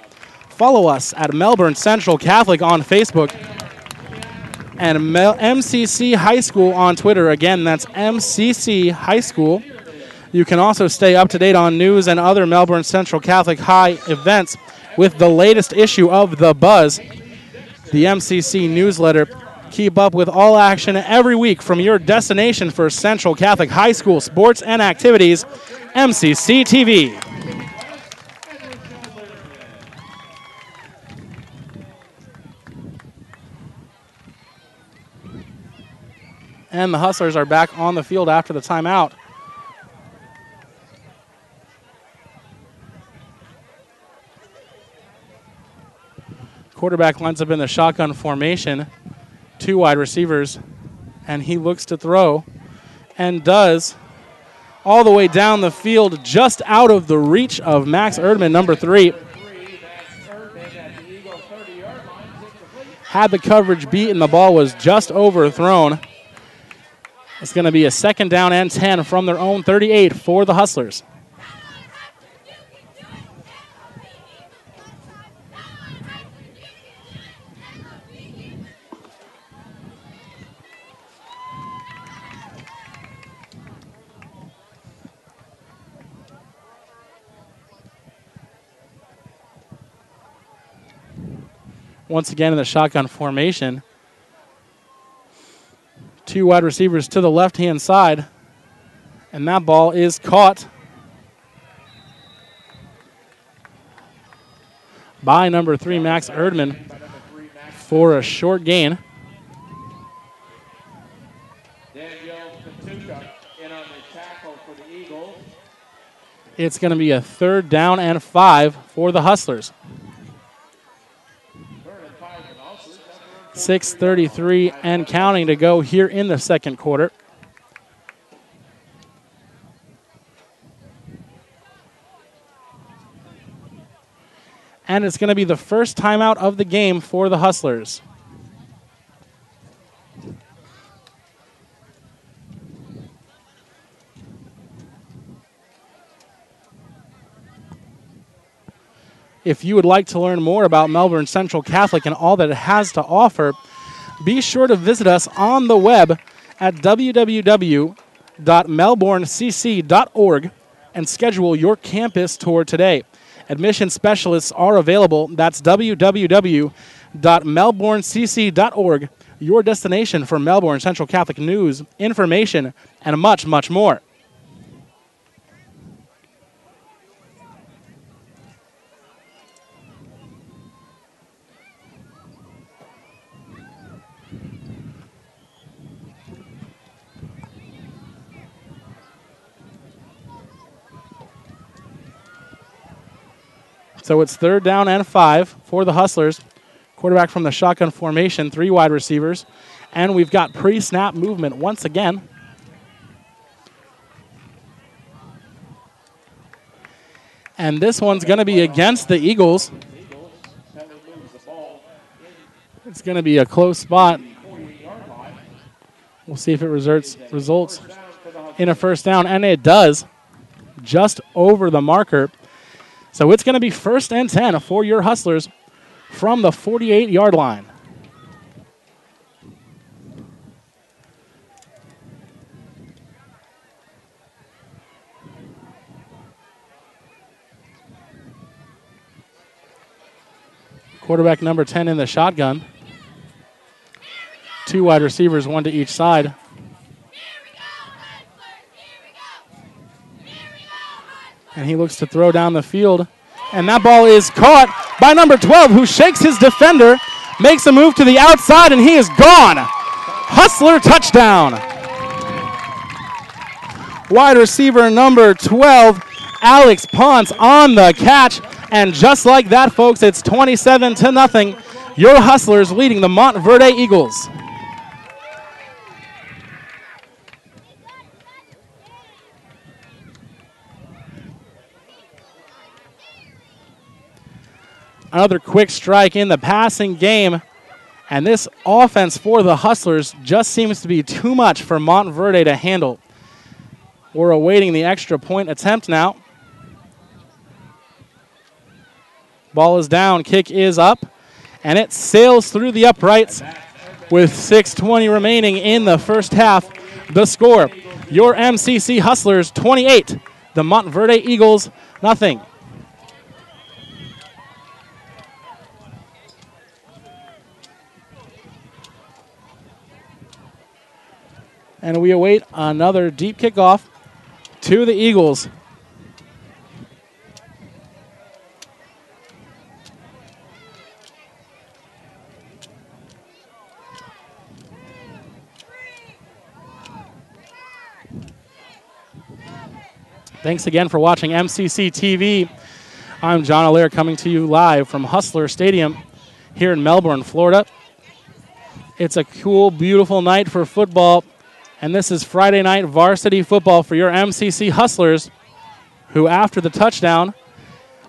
Follow us at Melbourne Central Catholic on Facebook and MCC High School on Twitter. Again, that's MCC High School. You can also stay up to date on news and other Melbourne Central Catholic High events with the latest issue of The Buzz, the MCC newsletter. Keep up with all action every week from your destination for Central Catholic High School sports and activities, MCC TV. And the Hustlers are back on the field after the timeout. Quarterback lines up in the shotgun formation. 2 wide receivers, and he looks to throw. and does all the way down the field, just out of the reach of Max Erdman, number 3. Had the coverage beat and the ball was just overthrown. It's going to be a 2nd down and 10 from their own 38 for the Hustlers. Once again in the shotgun formation. 2 wide receivers to the left-hand side. And that ball is caught by number 3, Max Erdman, for a short gain. It's going to be a 3rd down and 5 for the Hustlers. 6:33 and counting to go here in the 2nd quarter. And it's going to be the first timeout of the game for the Hustlers. If you would like to learn more about Melbourne Central Catholic and all that it has to offer, be sure to visit us on the web at www.melbournecc.org and schedule your campus tour today. Admission specialists are available. That's www.melbournecc.org, your destination for Melbourne Central Catholic news, information, and much, much more. So it's 3rd down and 5 for the Hustlers. Quarterback from the shotgun formation, 3 wide receivers. And we've got pre-snap movement once again. And this one's going to be against the Eagles. It's going to be a close spot. We'll see if it results in a 1st down, and it does, just over the marker. So it's going to be 1st and 10 for your Hustlers from the 48-yard line. Quarterback number 10 in the shotgun. 2 wide receivers, 1 to each side. And he looks to throw down the field. And that ball is caught by number 12, who shakes his defender, makes a move to the outside, and he is gone. Hustler touchdown. Wide receiver number 12, Alex Ponce, on the catch. And just like that, folks, it's 27-0. Your Hustlers leading the Montverde Eagles. Another quick strike in the passing game. And this offense for the Hustlers just seems to be too much for Montverde to handle. We're awaiting the extra point attempt now. Ball is down, kick is up, and it sails through the uprights with 6:20 remaining in the 1st half. The score, your MCC Hustlers 28, the Montverde Eagles nothing. And we await another deep kickoff to the Eagles. Thanks again for watching MCC TV. I'm John Allaire coming to you live from Hustler Stadium here in Melbourne, Florida. It's a cool, beautiful night for football. And this is Friday night varsity football for your MCC Hustlers, who after the touchdown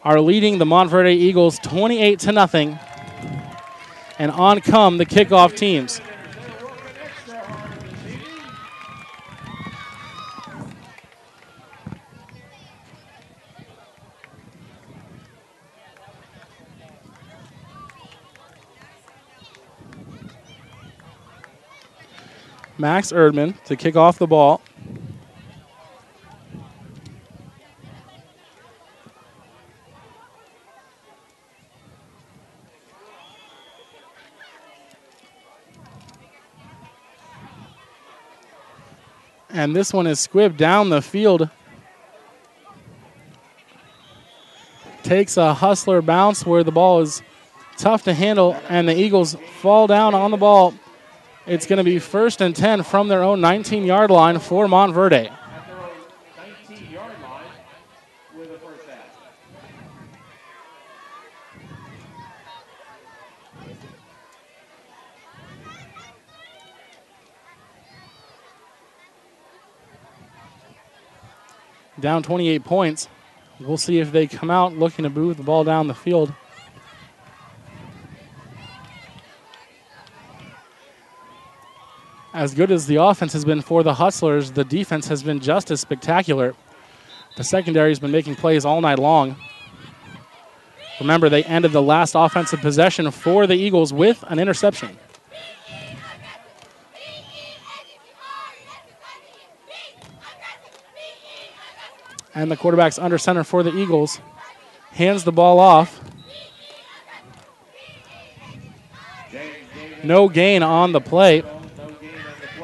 are leading the Montverde Eagles 28-0. And on come the kickoff teams. Max Erdman to kick off the ball. And this one is squibbed down the field. Takes a Hustler bounce where the ball is tough to handle, and the Eagles fall down on the ball. It's going to be 1st and 10 from their own 19-yard line for Montverde. At their own 19-yard line with a first down. Down 28 points. We'll see if they come out looking to move the ball down the field. As good as the offense has been for the Hustlers, the defense has been just as spectacular. The secondary has been making plays all night long. Remember, they ended the last offensive possession for the Eagles with an interception. And the quarterback's under center for the Eagles. Hands the ball off. No gain on the play.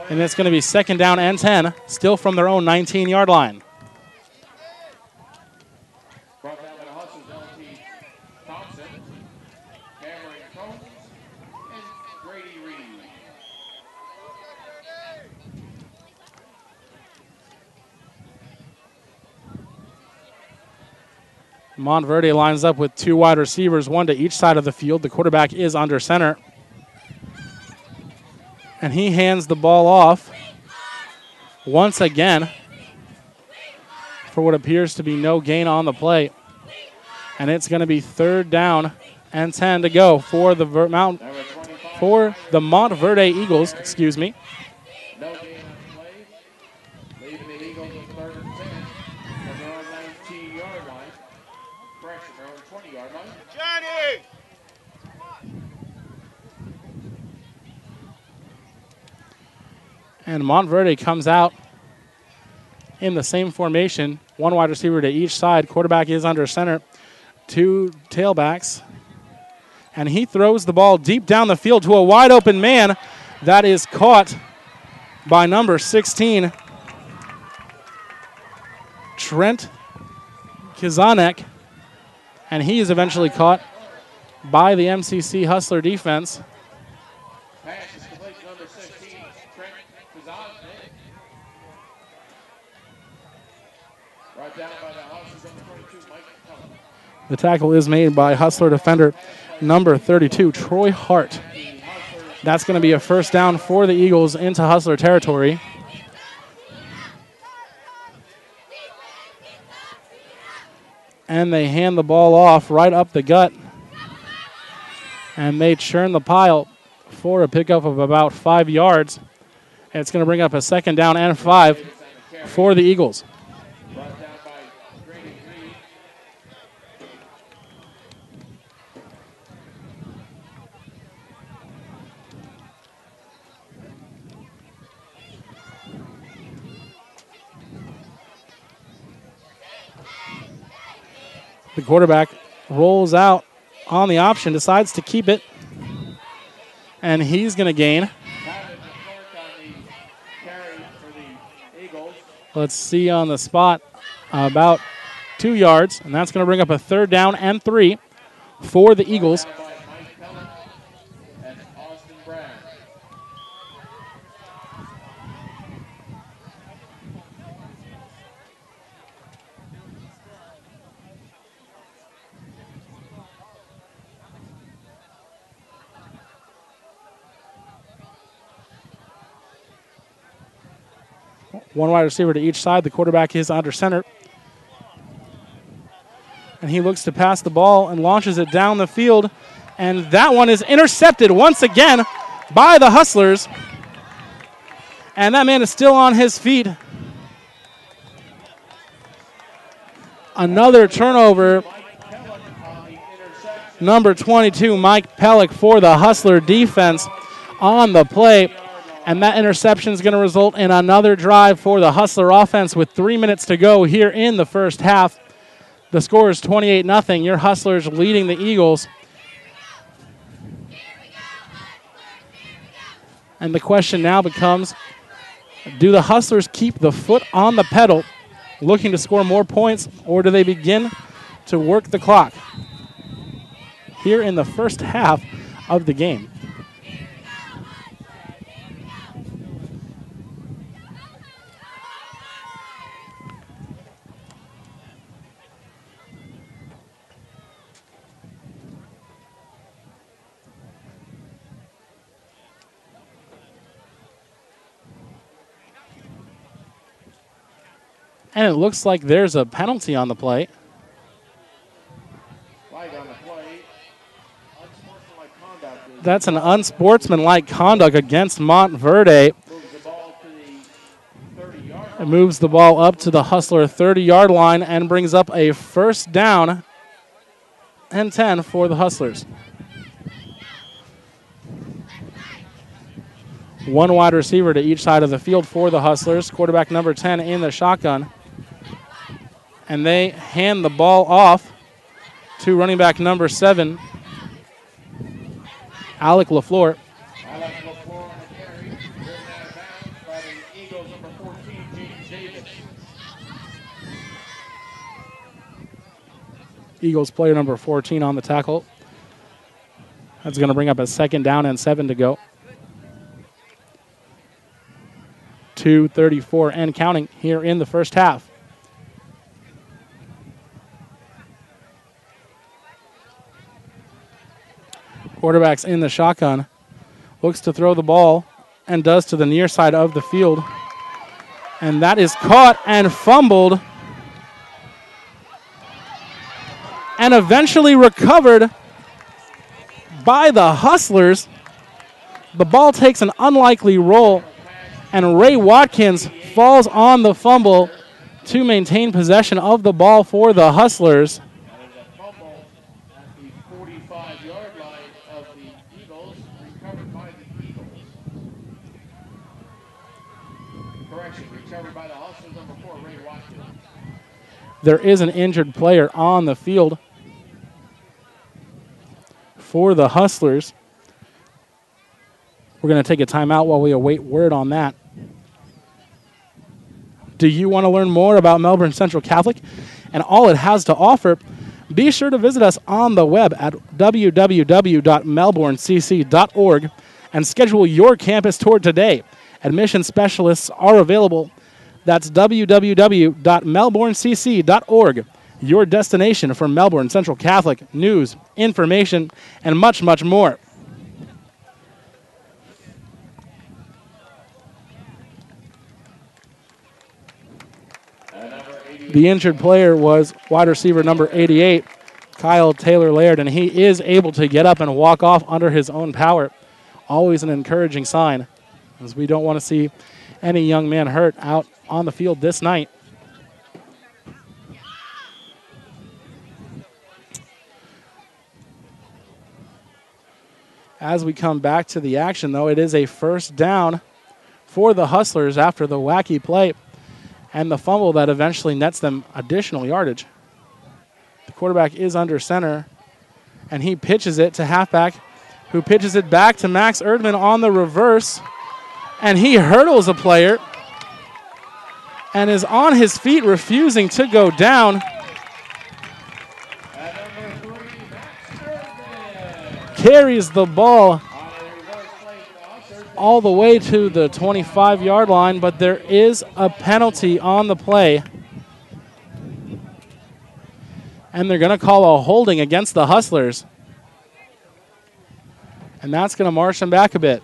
And it's going to be 2nd down and 10, still from their own 19-yard line. Brought down by the Hustlers, L.T. Thompson, Cameron Combs, and Grady Reed. Montverde lines up with 2 wide receivers, 1 to each side of the field. The quarterback is under center. And he hands the ball off once again for what appears to be no gain on the play. And it's going to be 3rd down and 10 to go for the Montverde Eagles, excuse me. No gain on the play, leaving the Eagles with 3rd and 10 from their own 19-yard line. Correction, their own 20-yard line. Johnny! And Montverde comes out in the same formation, 1 wide receiver to each side. Quarterback is under center, 2 tailbacks. And he throws the ball deep down the field to a wide open man that is caught by number 16, Trent Kizanek. And he is eventually caught by the MCC Hustler defense. Pass is complete to number 16, Trent Kazaznik. Brought down by the Hustlers, number 22, Mike Cullen. The tackle is made by Hustler defender number 32, Troy Hart. That's going to be a 1st down for the Eagles into Hustler territory. And they hand the ball off right up the gut. And they churn the pile for a pickup of about 5 yards. And it's going to bring up a 2nd down and 5 for the Eagles. Brought down by Grady Reed. The quarterback rolls out on the option, decides to keep it. And he's going to gain. Let's see on the spot, about 2 yards. And that's going to bring up a 3rd down and 3 for the Eagles. One wide receiver to each side. The quarterback is under center. And he looks to pass the ball and launches it down the field. And that one is intercepted once again by the Hustlers. And that man is still on his feet. Another turnover. Number 22, Mike Pellick for the Hustler defense on the play. And that interception is going to result in another drive for the Hustler offense with 3 minutes to go here in the first half. The score is 28-0. Your Hustlers leading the Eagles. And the question now becomes, do the Hustlers keep the foot on the pedal, looking to score more points, or do they begin to work the clock here in the first half of the game? And it looks like there's a penalty on the play. That's an unsportsmanlike conduct against Montverde. It moves the ball up to the Hustler 30-yard line and brings up a first down and 10 for the Hustlers. One wide receiver to each side of the field for the Hustlers. Quarterback number 10 in the shotgun. And they hand the ball off to running back number 7, Alec LaFleur. Alec LaFleur on the carry. Driven out of bounds by the Eagles, number 14, James Davis. Eagles player number 14 on the tackle. That's going to bring up a second down and 7 to go. 2:34 and counting here in the first half. Quarterback's in the shotgun. Looks to throw the ball and does to the near side of the field. And that is caught and fumbled. And eventually recovered by the Hustlers. The ball takes an unlikely roll, and Ray Watkins falls on the fumble to maintain possession of the ball for the Hustlers. That is a fumble at the 45-yard line of the Eagles, recovered by the Eagles. Correction, recovered by the Hustlers, number 4, Ray Watkins. There is an injured player on the field for the Hustlers. We're going to take a timeout while we await word on that. Do you want to learn more about Melbourne Central Catholic and all it has to offer? Be sure to visit us on the web at www.melbournecc.org and schedule your campus tour today. Admission specialists are available. That's www.melbournecc.org, your destination for Melbourne Central Catholic news, information, and much, much more. The injured player was wide receiver number 88, Kyle Taylor-Laird, and he is able to get up and walk off under his own power. Always an encouraging sign, as we don't want to see any young man hurt out on the field this night. As we come back to the action, though, it is a first down for the Hustlers after the wacky play and the fumble that eventually nets them additional yardage. The quarterback is under center, and he pitches it to halfback, who pitches it back to Max Erdman on the reverse, and he hurdles a player and is on his feet, refusing to go down. Carries the ball all the way to the 25-yard line, but there is a penalty on the play. And they're going to call a holding against the Hustlers. And that's going to march them back a bit.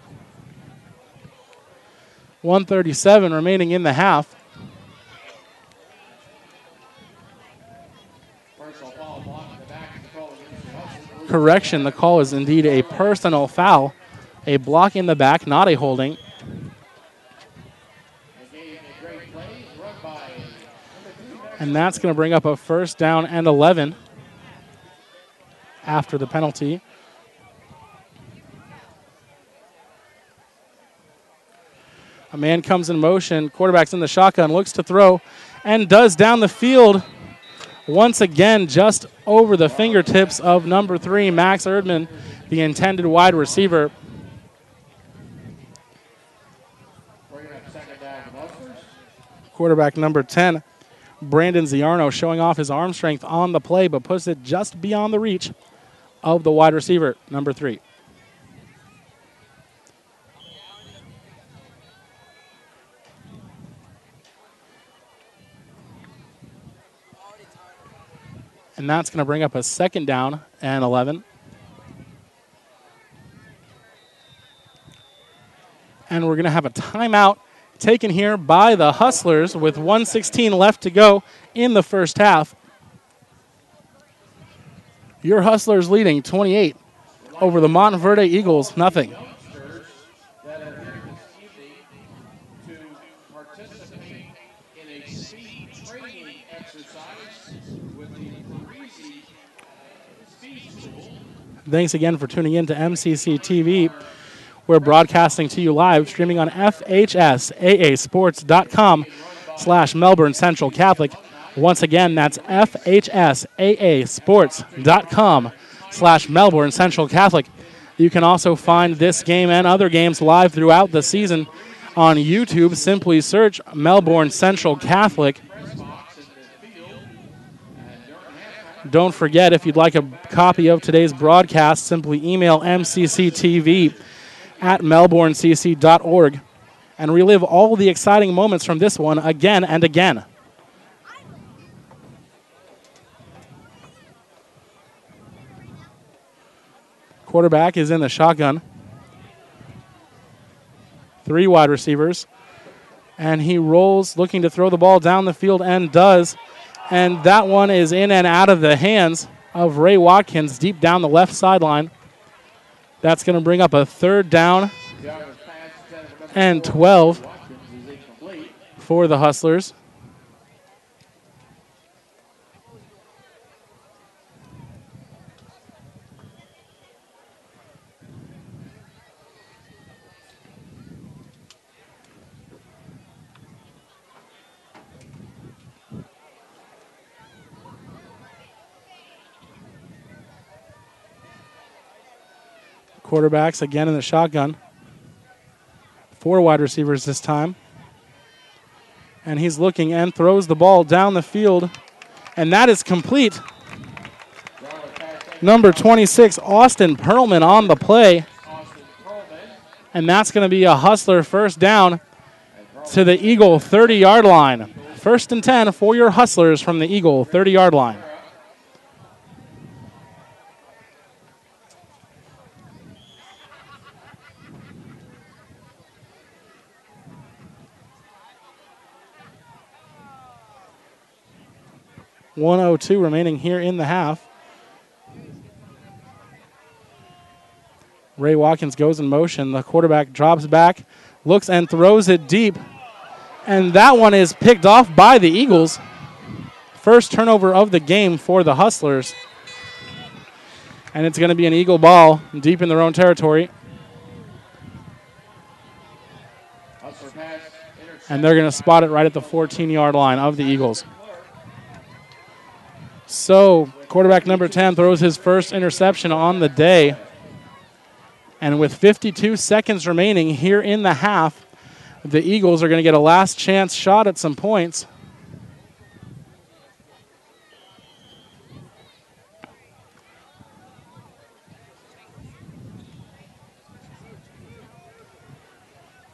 1:37 remaining in the half. Personal foul blocking the back is the call against the Hustlers. Correction, the call is indeed a personal foul. A block in the back, not a holding. Again, a great play run by number 3. And that's going to bring up a first down and 11 after the penalty. A man comes in motion, quarterback's in the shotgun, looks to throw, and does down the field. Once again, just over the fingertips of number 3, Max Erdman, the intended wide receiver. Quarterback number 10, Brandon Ziarno, showing off his arm strength on the play, but puts it just beyond the reach of the wide receiver, number 3. And that's going to bring up a second down and 11. And we're going to have a timeout taken here by the Hustlers with 1:16 left to go in the first half. Your Hustlers leading 28 over the Montverde Eagles, nothing. That are here this evening to participate in a speed training exercise with the Parisi Speed School. Thanks again for tuning in to MCC TV. We're broadcasting to you live, streaming on FHSAAsports.com/Melbourne Central Catholic. Once again, that's FHSAAsports.com/Melbourne Central Catholic. You can also find this game and other games live throughout the season on YouTube. Simply search Melbourne Central Catholic. Don't forget, if you'd like a copy of today's broadcast, simply email mcctv@melbournecc.org and relive all the exciting moments from this one again and again. Quarterback is in the shotgun. 3 wide receivers. And he rolls, looking to throw the ball down the field, and does. And that one is in and out of the hands of Ray Watkins deep down the left sideline. That's going to bring up a third down and 12 for the Hustlers. Quarterbacks again in the shotgun. 4 wide receivers this time. And he's looking and throws the ball down the field. And that is complete. Number 26, Austin Perlman on the play. And that's going to be a Hustler first down to the Eagle 30-yard line. First and 10 for your Hustlers from the Eagle 30-yard line. .102 remaining here in the half. Ray Watkins goes in motion. The quarterback drops back, looks and throws it deep. And that one is picked off by the Eagles. First turnover of the game for the Hustlers. And it's going to be an Eagle ball deep in their own territory. And they're going to spot it right at the 14-yard line of the Eagles. So quarterback number 10 throws his first interception on the day. And with 52 seconds remaining here in the half, the Eagles are going to get a last chance shot at some points.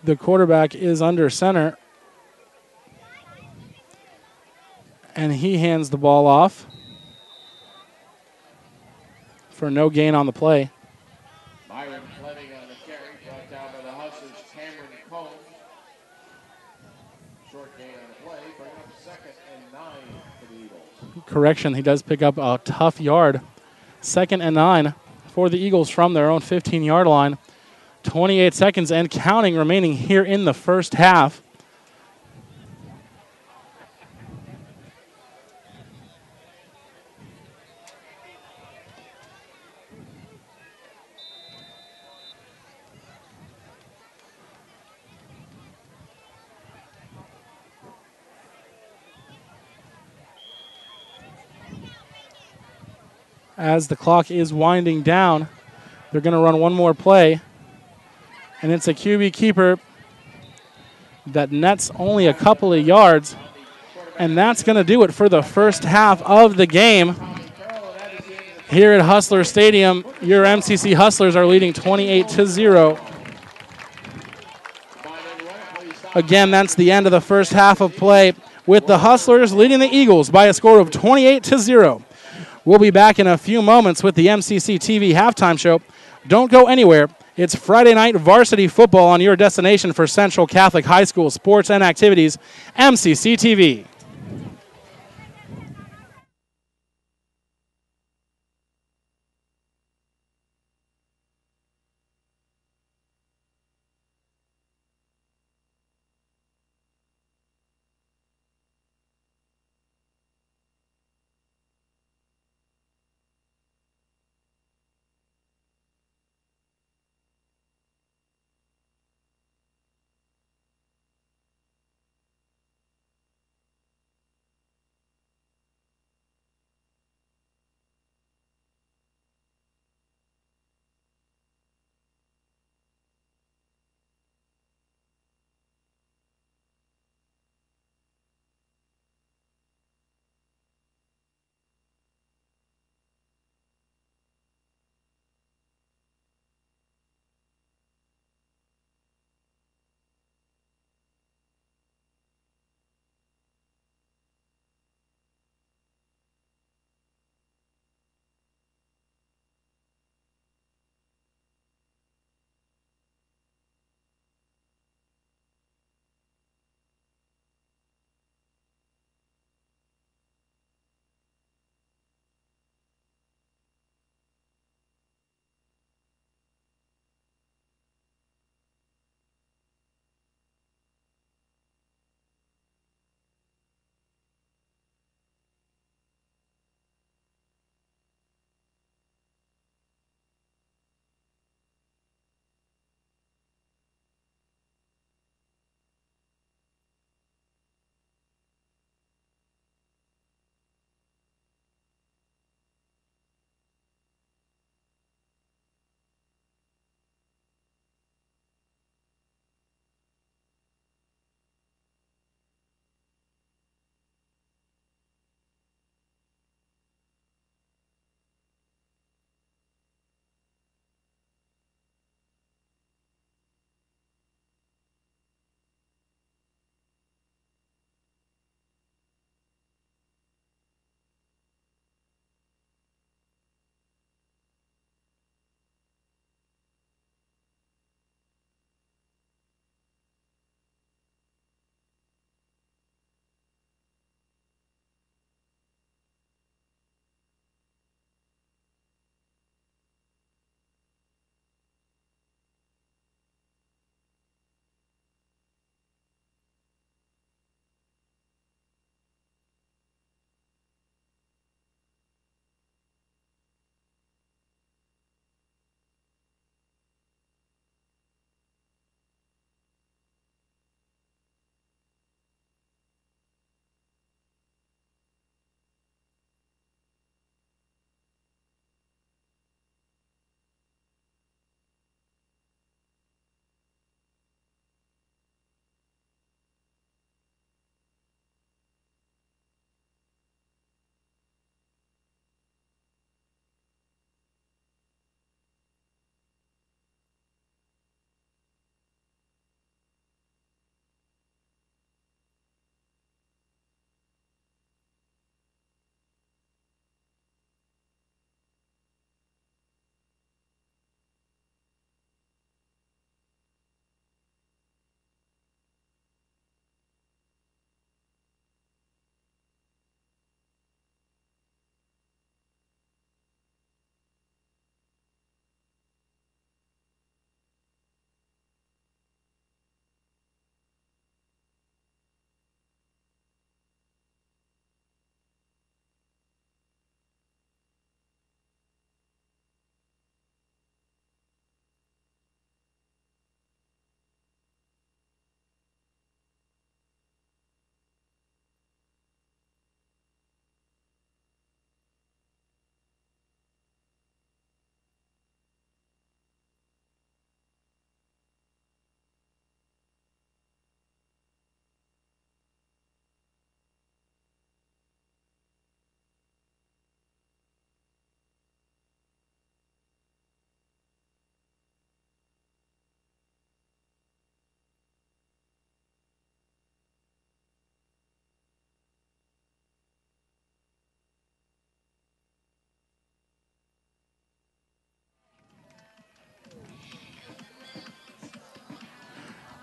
The quarterback is under center. And he hands the ball off for no gain on the play. Myron Fleming on the carry, brought down by the Hustlers, Cameron Cone. Correction, he does pick up a tough yard. 2nd and 9 for the Eagles from their own 15-yard line. 28 seconds and counting remaining here in the first half. As the clock is winding down, they're going to run one more play. And it's a QB keeper that nets only a couple of yards. And that's going to do it for the first half of the game. Here at Hustler Stadium, your MCC Hustlers are leading 28-0. Again, that's the end of the first half of play, with the Hustlers leading the Eagles by a score of 28-0. We'll be back in a few moments with the MCC TV halftime show. Don't go anywhere. It's Friday night varsity football on your destination for Central Catholic High School sports and activities, MCC TV.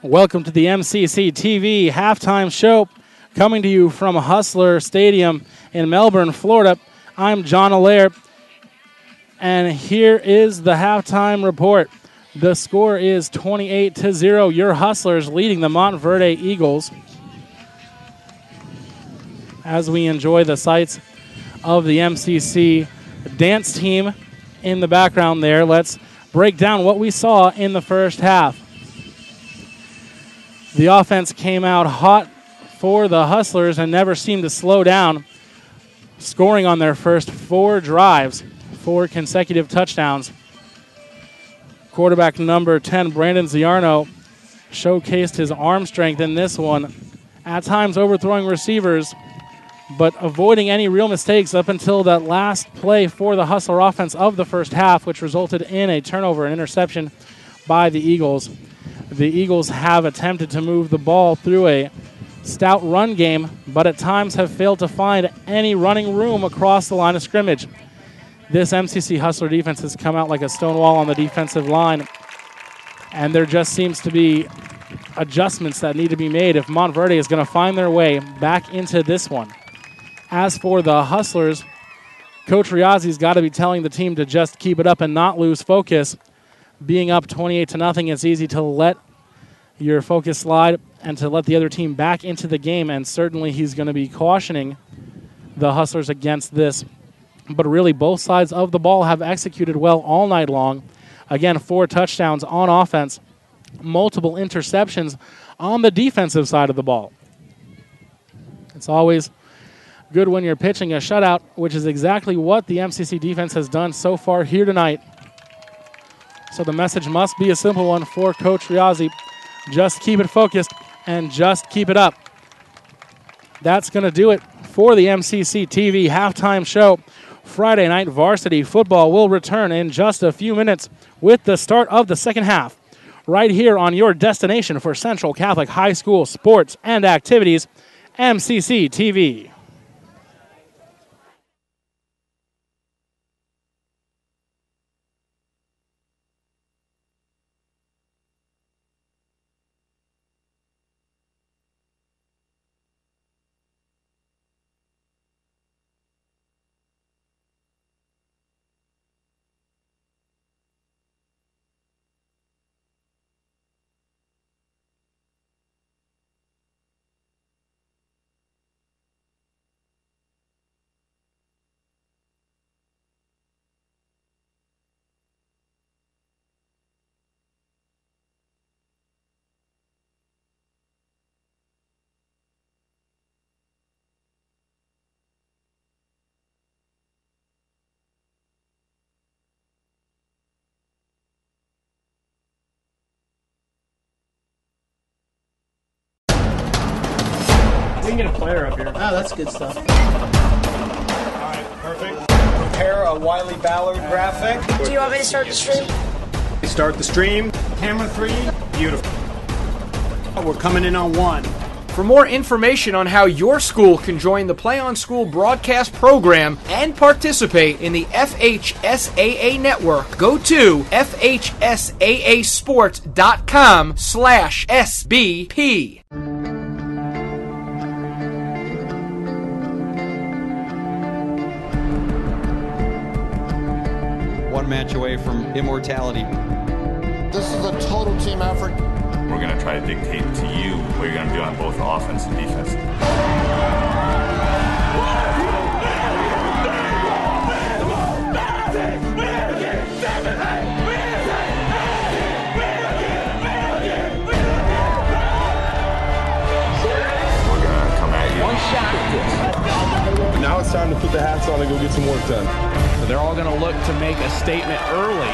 Welcome to the MCC TV halftime show, coming to you from Hustler Stadium in Melbourne, Florida. I'm John Allaire, and here is the halftime report. The score is 28-0. Your Hustlers leading the Montverde Eagles. As we enjoy the sights of the MCC dance team in the background there, let's break down what we saw in the first half. The offense came out hot for the Hustlers and never seemed to slow down, scoring on their first 4 drives, 4 consecutive touchdowns. Quarterback number 10, Brandon Ziarno, showcased his arm strength in this one, at times overthrowing receivers, but avoiding any real mistakes up until that last play for the Hustler offense of the first half, which resulted in a turnover, an interception by the Eagles. The Eagles have attempted to move the ball through a stout run game, but at times have failed to find any running room across the line of scrimmage. This MCC Hustler defense has come out like a stone wall on the defensive line, and there just seems to be adjustments that need to be made if Montverde is going to find their way back into this one. As for the Hustlers, Coach Riazzi's got to be telling the team to just keep it up and not lose focus. Being up 28-0, it's easy to let your focus slide and to let the other team back into the game, and certainly he's going to be cautioning the Hustlers against this. But really, both sides of the ball have executed well all night long. Again, 4 touchdowns on offense, multiple interceptions on the defensive side of the ball. It's always good when you're pitching a shutout, which is exactly what the MCC defense has done so far here tonight. So the message must be a simple one for Coach Riazzi. Just keep it focused and just keep it up. That's going to do it for the MCC TV halftime show. Friday night varsity football will return in just a few minutes with the start of the second half. Right here on your destination for Central Catholic High School sports and activities, MCC TV. We can get a player up here. Oh, that's good stuff. All right, perfect. Prepare a Wiley Ballard graphic. Do you want me to start the stream? Start the stream. Camera 3. Beautiful. We're coming in on 1. For more information on how your school can join the Play on School broadcast program and participate in the FHSAA network, go to FHSAAsports.com/SBP. One match away from immortality. This is a total team effort. We're going to try to dictate to you what you're going to do on both offense and defense. We're going to come at you. One shot at this. Now it's time to put the hats on and go get some work done. So they're all going to look to make a statement early.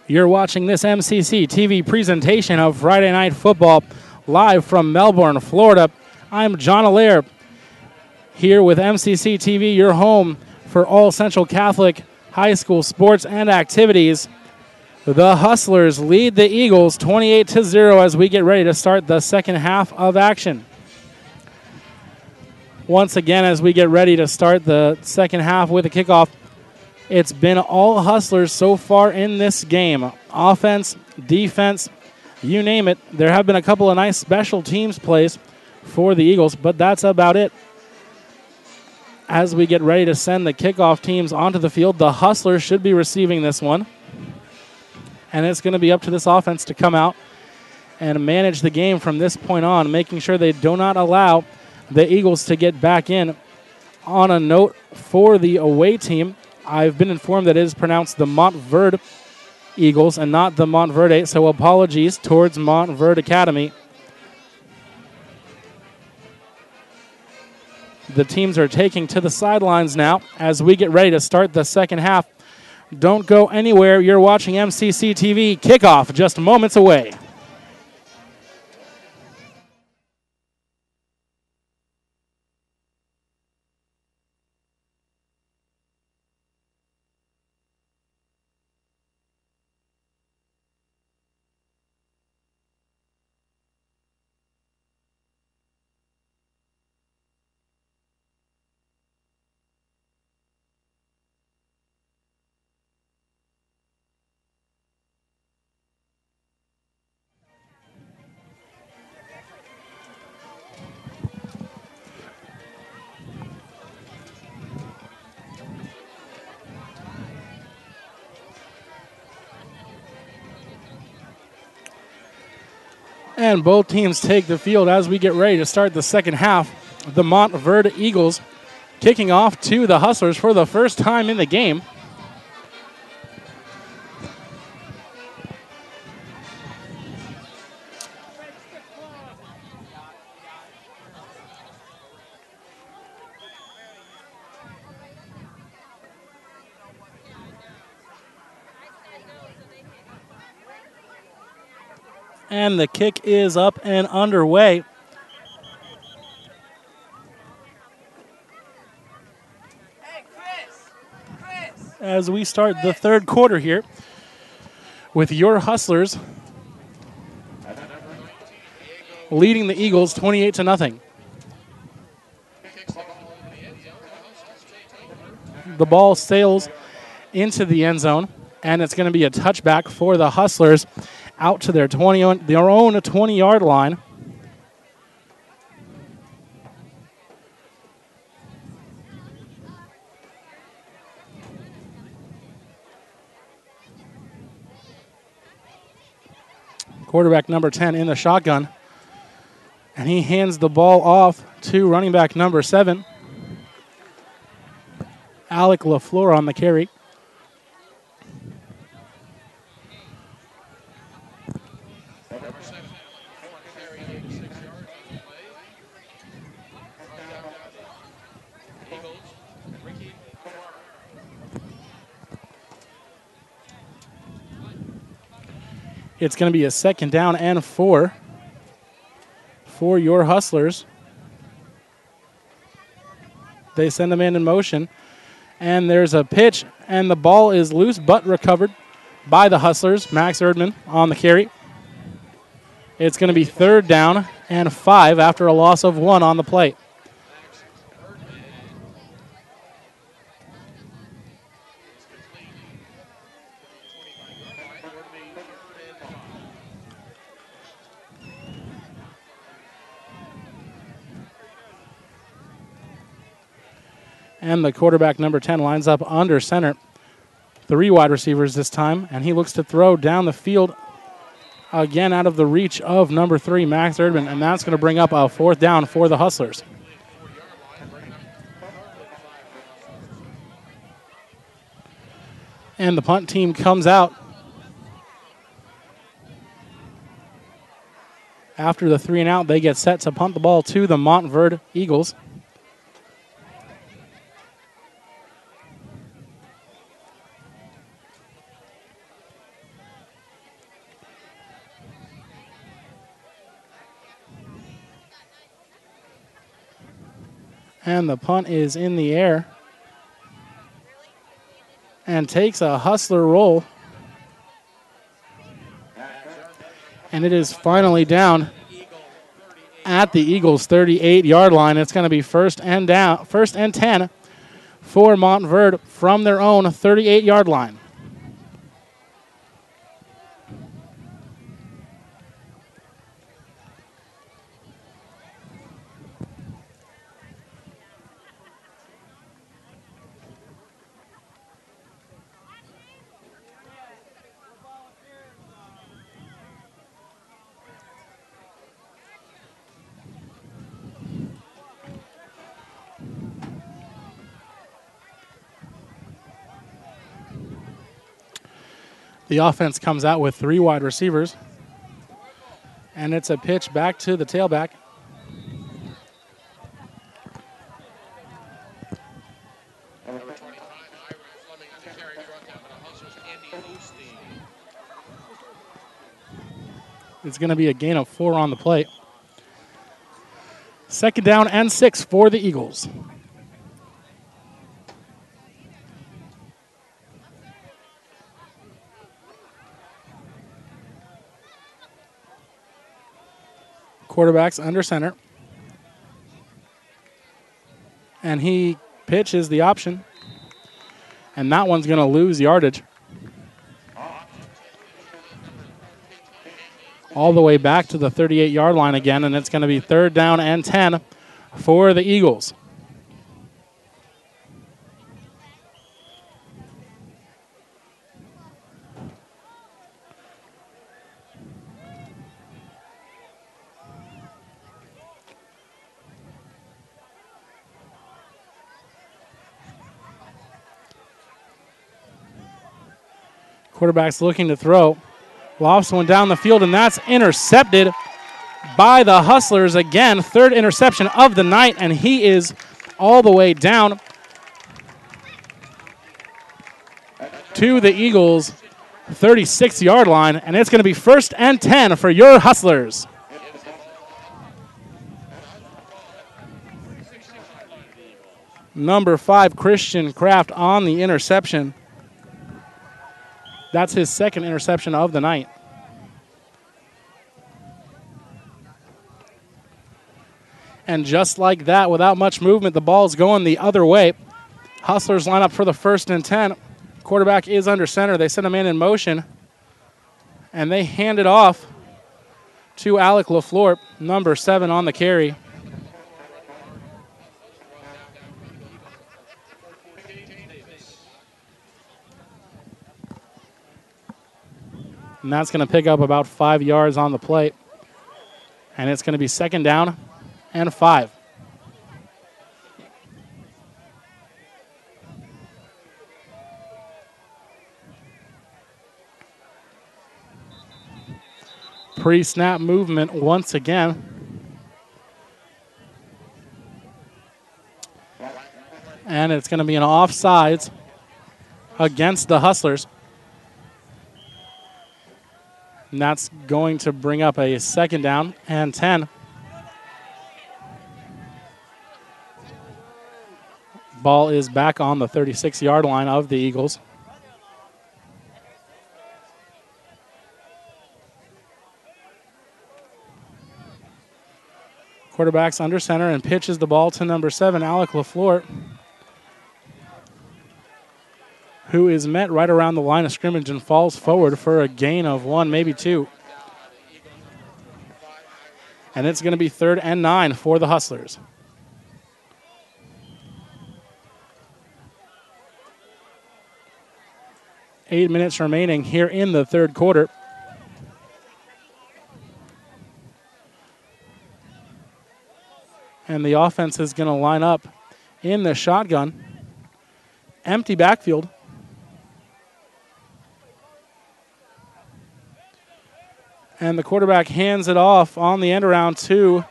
You're watching this MCC TV presentation of Friday Night Football live from Melbourne, Florida. I'm John Allaire here with MCC TV, your home for all Central Catholic high school sports and activities. The Hustlers lead the Eagles 28-0 as we get ready to start the second half of action. Once again, as we get ready to start the second half with a kickoff, it's been all Hustlers so far in this game. Offense, defense, you name it. There have been a couple of nice special teams plays for the Eagles, but that's about it. As we get ready to send the kickoff teams onto the field, the Hustlers should be receiving this one. And it's going to be up to this offense to come out and manage the game from this point on, making sure they do not allow the Eagles to get back in. On a note for the away team, I've been informed that it is pronounced the Montverde Eagles and not the Montverde, so apologies towards Montverde Academy. The teams are taking to the sidelines now as we get ready to start the second half. Don't go anywhere. You're watching MCC TV. Kickoff just moments away. And both teams take the field as we get ready to start the second half. The Montverde Eagles kicking off to the Hustlers for the first time in the game. And the kick is up and underway. As we start the third quarter here with your Hustlers leading the Eagles 28-0. The ball sails into the end zone, and it's going to be a touchback for the Hustlers out to their own 20-yard line. Quarterback number 10 in the shotgun, and he hands the ball off to running back number 7, Alec LaFleur on the carry. It's going to be a second down and 4 for your Hustlers. They send a man in motion, and there's a pitch, and the ball is loose but recovered by the Hustlers. Max Erdman on the carry. It's going to be third down and 5 after a loss of 1 on the play. And the quarterback, number 10, lines up under center. 3 wide receivers this time, and he looks to throw down the field again out of the reach of number 3, Max Erdman, and that's going to bring up a fourth down for the Hustlers. And the punt team comes out after the 3 and out. They get set to punt the ball to the Montverde Eagles. And the punt is in the air and takes a hustler roll. And it is finally down at the Eagles' 38-yard line. It's going to be first and 10 for Montverde from their own 38-yard line. The offense comes out with 3 wide receivers. And it's a pitch back to the tailback. It's going to be a gain of 4 on the play. Second down and 6 for the Eagles. Quarterback's under center. And he pitches the option. And that one's going to lose yardage. All the way back to the 38-yard line again, and it's going to be third down and 10 for the Eagles. Quarterback's looking to throw. Lofts one down the field, and that's intercepted by the Hustlers again. Third interception of the night, and he is all the way down to the Eagles' 36-yard line, and it's going to be first and 10 for your Hustlers. Number 5, Christian Kraft on the interception. That's his second interception of the night. And just like that, without much movement, the ball's going the other way. Hustlers line up for the first and 10. Quarterback is under center. They send a man in motion. And they hand it off to Alec LaFleur, number 7 on the carry. And that's going to pick up about 5 yards on the play. And it's going to be second down and 5. Pre-snap movement once again. And it's going to be an offsides against the Hustlers. And that's going to bring up a second down and 10. Ball is back on the 36-yard line of the Eagles. Quarterback's under center and pitches the ball to number 7, Alec LaFleur, who is met right around the line of scrimmage and falls forward for a gain of 1, maybe 2. And it's going to be third and 9 for the Hustlers. Eight minutes remaining here in the third quarter. And the offense is going to line up in the shotgun. Empty backfield. And the quarterback hands it off on the end around to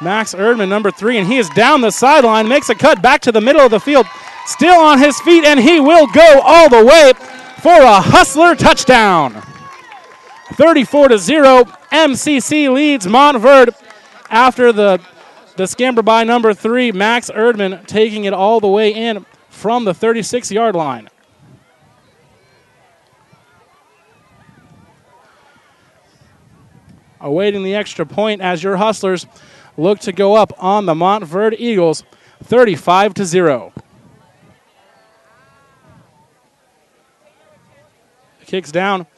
Max Erdman, number 3. And he is down the sideline, makes a cut back to the middle of the field. Still on his feet, and he will go all the way for a Hustler touchdown. 34-0, MCC leads Montverde after the The scamper by number 3, Max Erdman, taking it all the way in from the 36-yard line. Awaiting the extra point as your Hustlers look to go up on the Montverde Eagles, 35-0. Kicks down,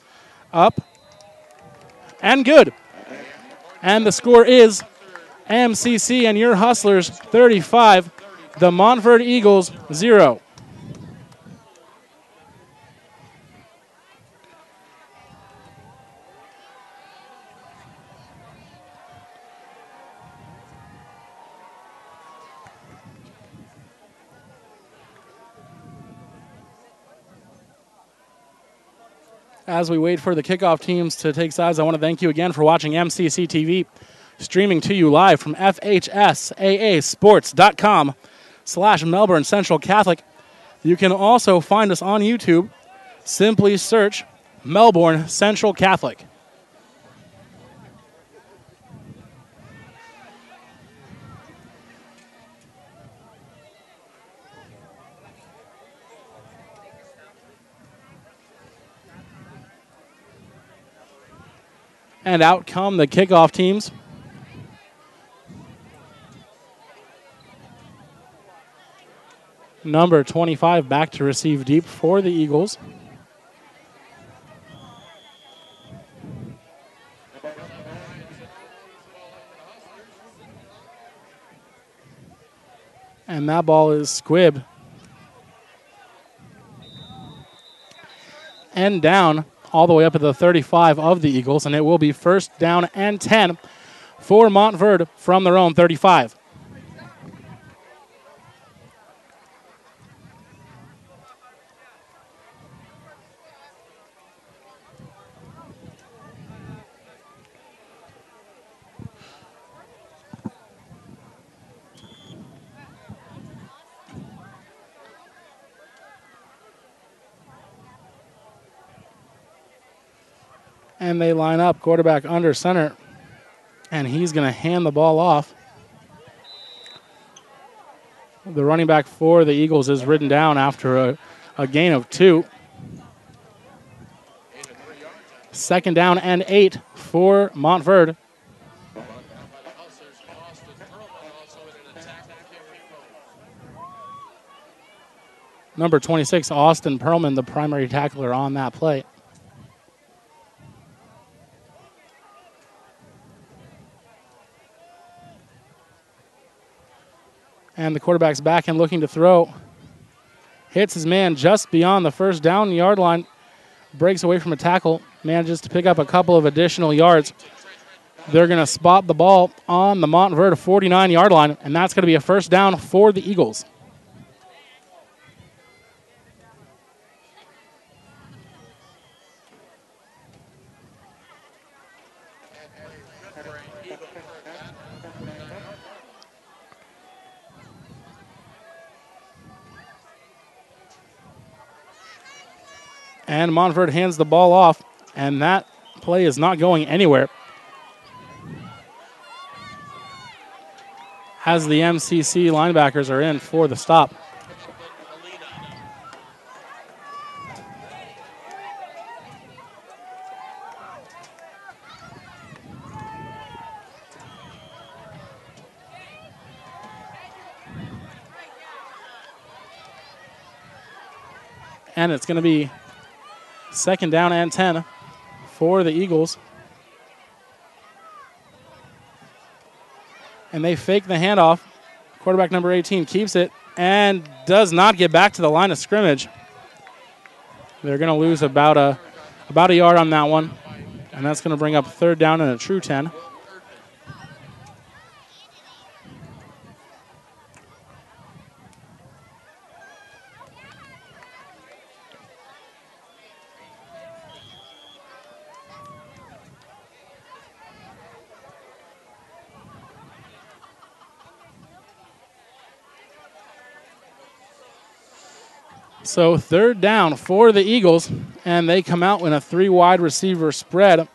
up, and good. And the score is MCC and your Hustlers 35, the Montverde Eagles 0. As we wait for the kickoff teams to take sides, I want to thank you again for watching MCC TV, streaming to you live from FHSAAsports.com/Melbourne Central Catholic. You can also find us on YouTube. Simply search Melbourne Central Catholic. And out come the kickoff teams. Number 25 back to receive deep for the Eagles. And that ball is squibbed. And down all the way up at the 35 of the Eagles, and it will be first down and 10 for Montverde from their own 35. And they line up, quarterback under center, and he's going to hand the ball off. The running back for the Eagles is ridden down after a gain of 2. Second down and 8 for Montverde. Number 26, Austin Perlman, the primary tackler on that play. And the quarterback's back and looking to throw. Hits his man just beyond the first down yard line. Breaks away from a tackle. Manages to pick up a couple of additional yards. They're going to spot the ball on the Montverde 49-yard line, and that's going to be a first down for the Eagles. And Montverde hands the ball off, and that play is not going anywhere. As the MCC linebackers are in for the stop. And it's going to be second down and 10 for the Eagles. And they fake the handoff. Quarterback number 18 keeps it and does not get back to the line of scrimmage. They're going to lose about a yard on that one. And that's going to bring up third down and a true 10. So third down for the Eagles, and they come out in a 3-wide receiver spread.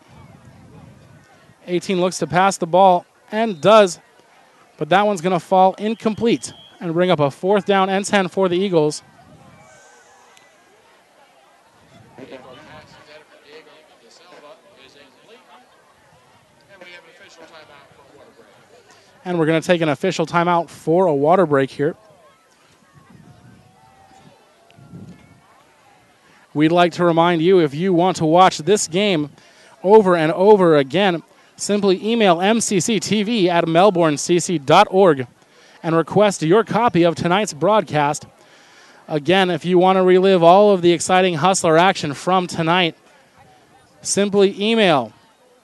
18 looks to pass the ball and does But that one's going to fall incomplete and bring up a 4th down and 10 for the Eagles. And we're going to take an official timeout for a water break here. We'd like to remind you, if you want to watch this game over and over again, simply email mcctv@melbournecc.org and request your copy of tonight's broadcast. Again, if you want to relive all of the exciting Hustler action from tonight, simply email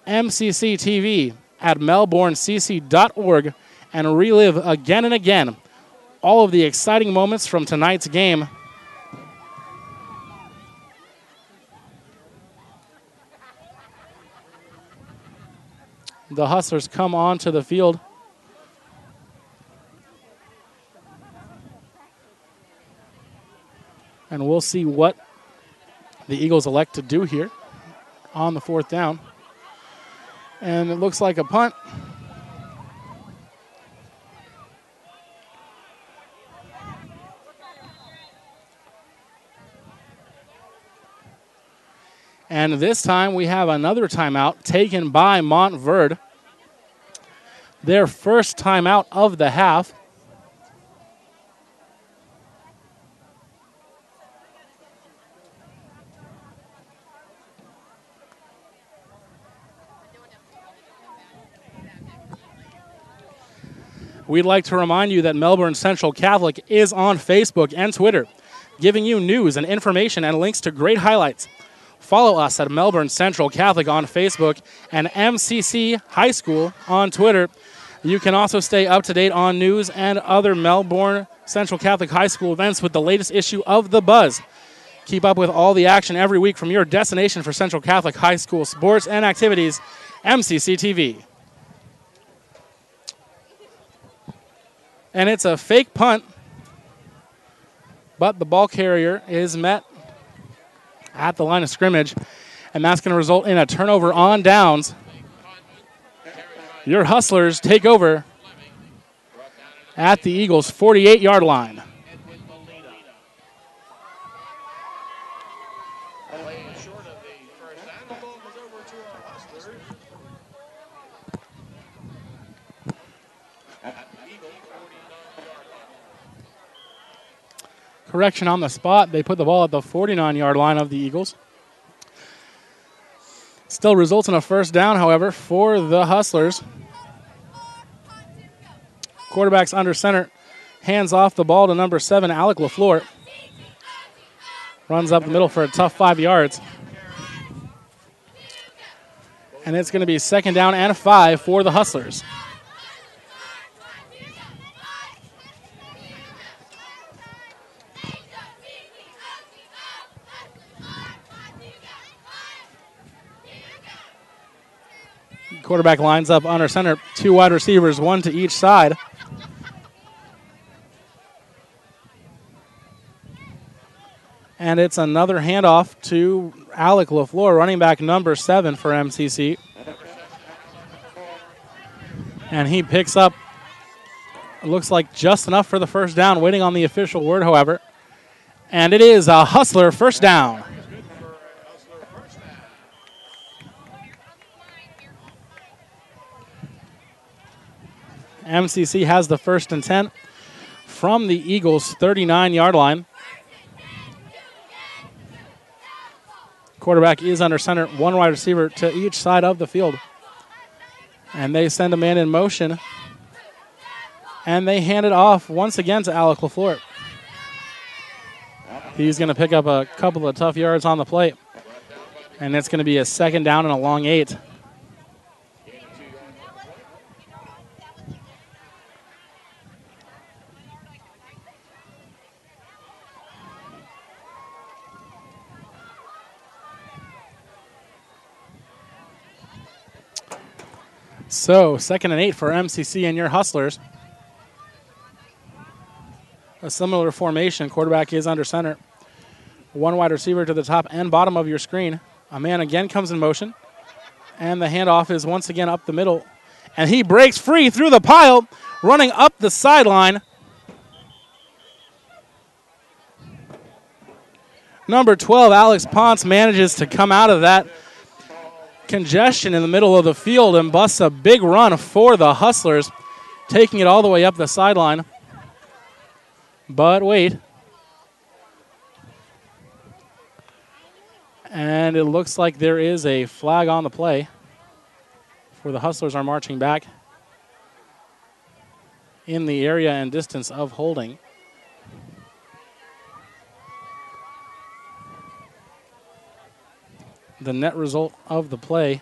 mcctv@melbournecc.org and relive again and again all of the exciting moments from tonight's game. The Hustlers come onto the field. And we'll see what the Eagles elect to do here on the 4th down. And it looks like a punt. And this time we have another timeout taken by Montverde. Their first timeout of the half. We'd like to remind you that Melbourne Central Catholic is on Facebook and Twitter, giving you news and information and links to great highlights. Follow us at Melbourne Central Catholic on Facebook and MCC High School on Twitter. You can also stay up to date on news and other Melbourne Central Catholic High School events with the latest issue of The Buzz. Keep up with all the action every week from your destination for Central Catholic High School sports and activities, MCC TV. And it's a fake punt, but the ball carrier is met at the line of scrimmage, and that's going to result in a turnover on downs. Your Hustlers take over at the Eagles' 48-yard line. Correction on the spot. They put the ball at the 49-yard line of the Eagles. Still results in a first down, however, for the Hustlers. Quarterback's under center. Hands off the ball to number 7, Alec LaFleur. Runs up the middle for a tough 5 yards. And it's going to be 2nd down and 5 for the Hustlers. Quarterback lines up under center. 2 wide receivers, 1 to each side. And it's another handoff to Alec LaFleur, running back number 7 for MCC. And he picks up, it looks like just enough for the first down, waiting on the official word, however. And it is a Hustler first down. MCC has the 1st and 10 from the Eagles' 39-yard line. Quarterback is under center, 1 wide receiver to each side of the field. And they send a man in motion. And they hand it off once again to Alec LaFleur. He's going to pick up a couple of tough yards on the plate. And it's going to be a 2nd down and a long 8. So, 2nd and 8 for MCC and your Hustlers. A similar formation. Quarterback is under center. 1 wide receiver to the top and bottom of your screen. A man again comes in motion. And the handoff is once again up the middle. And he breaks free through the pile, running up the sideline. Number 12, Alex Ponce, manages to come out of that congestion in the middle of the field and busts a big run for the Hustlers, taking it all the way up the sideline. But wait. And it looks like there is a flag on the play, where the Hustlers are marching back in the area and distance of holding. The net result of the play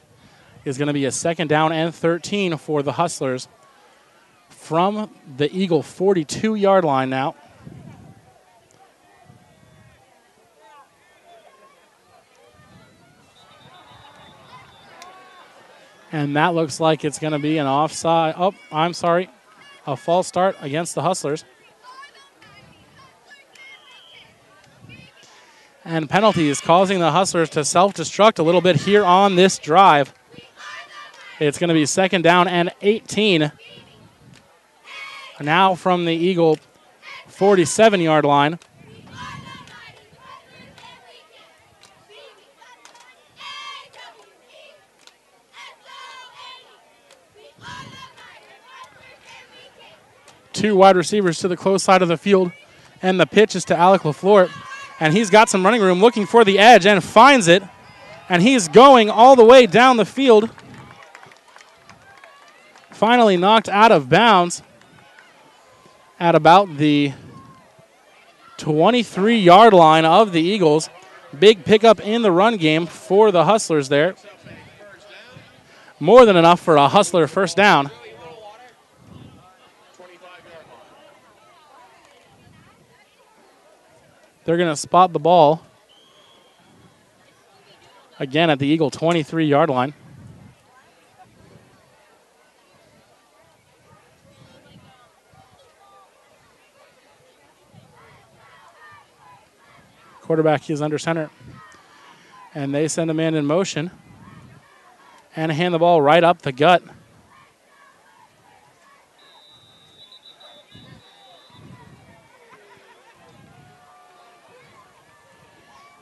is going to be a 2nd down and 13 for the Hustlers from the Eagle 42-yard line now. And that looks like it's going to be an offside. Oh, I'm sorry. A false start against the Hustlers. And penalties causing the Hustlers to self-destruct a little bit here on this drive. It's going to be 2nd down and 18. Now from the Eagle 47-yard line. Two wide receivers to the close side of the field, and the pitch is to Alec LaFleur. And he's got some running room, looking for the edge, and finds it. And he's going all the way down the field. Finally knocked out of bounds at about the 23-yard line of the Eagles. Big pickup in the run game for the Hustlers there. More than enough for a Hustler first down. They're going to spot the ball again at the Eagle 23-yard line. Quarterback is under center. And they send a man in motion and hand the ball right up the gut.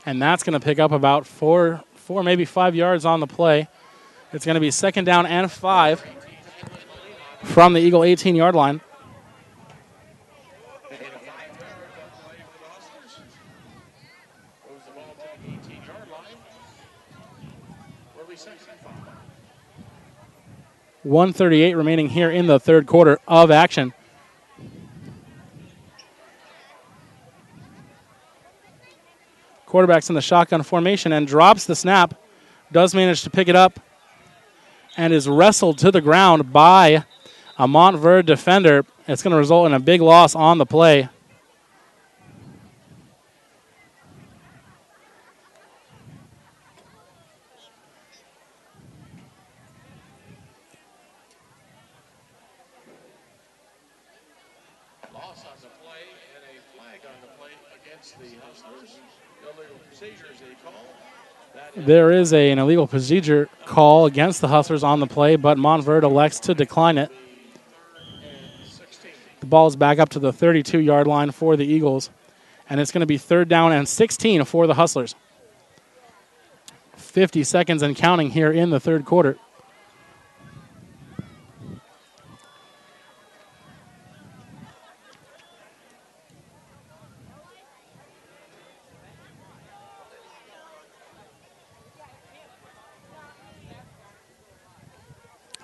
And that's going to pick up about four, maybe 5 yards on the play. It's going to be 2nd down and 5 from the Eagle 18-yard line. .138 remaining here in the third quarter of action. Quarterback's in the shotgun formation and drops the snap. Does manage to pick it up and is wrestled to the ground by a Montverde defender. It's going to result in a big loss on the play. Loss on the play and a flag on the play against the Hustlers. Illegal procedures they call. There is an illegal procedure call against the Hustlers on the play, but Montverde elects to decline it. The ball is back up to the 32-yard line for the Eagles, and it's going to be 3rd down and 16 for the Hustlers. 50 seconds and counting here in the third quarter.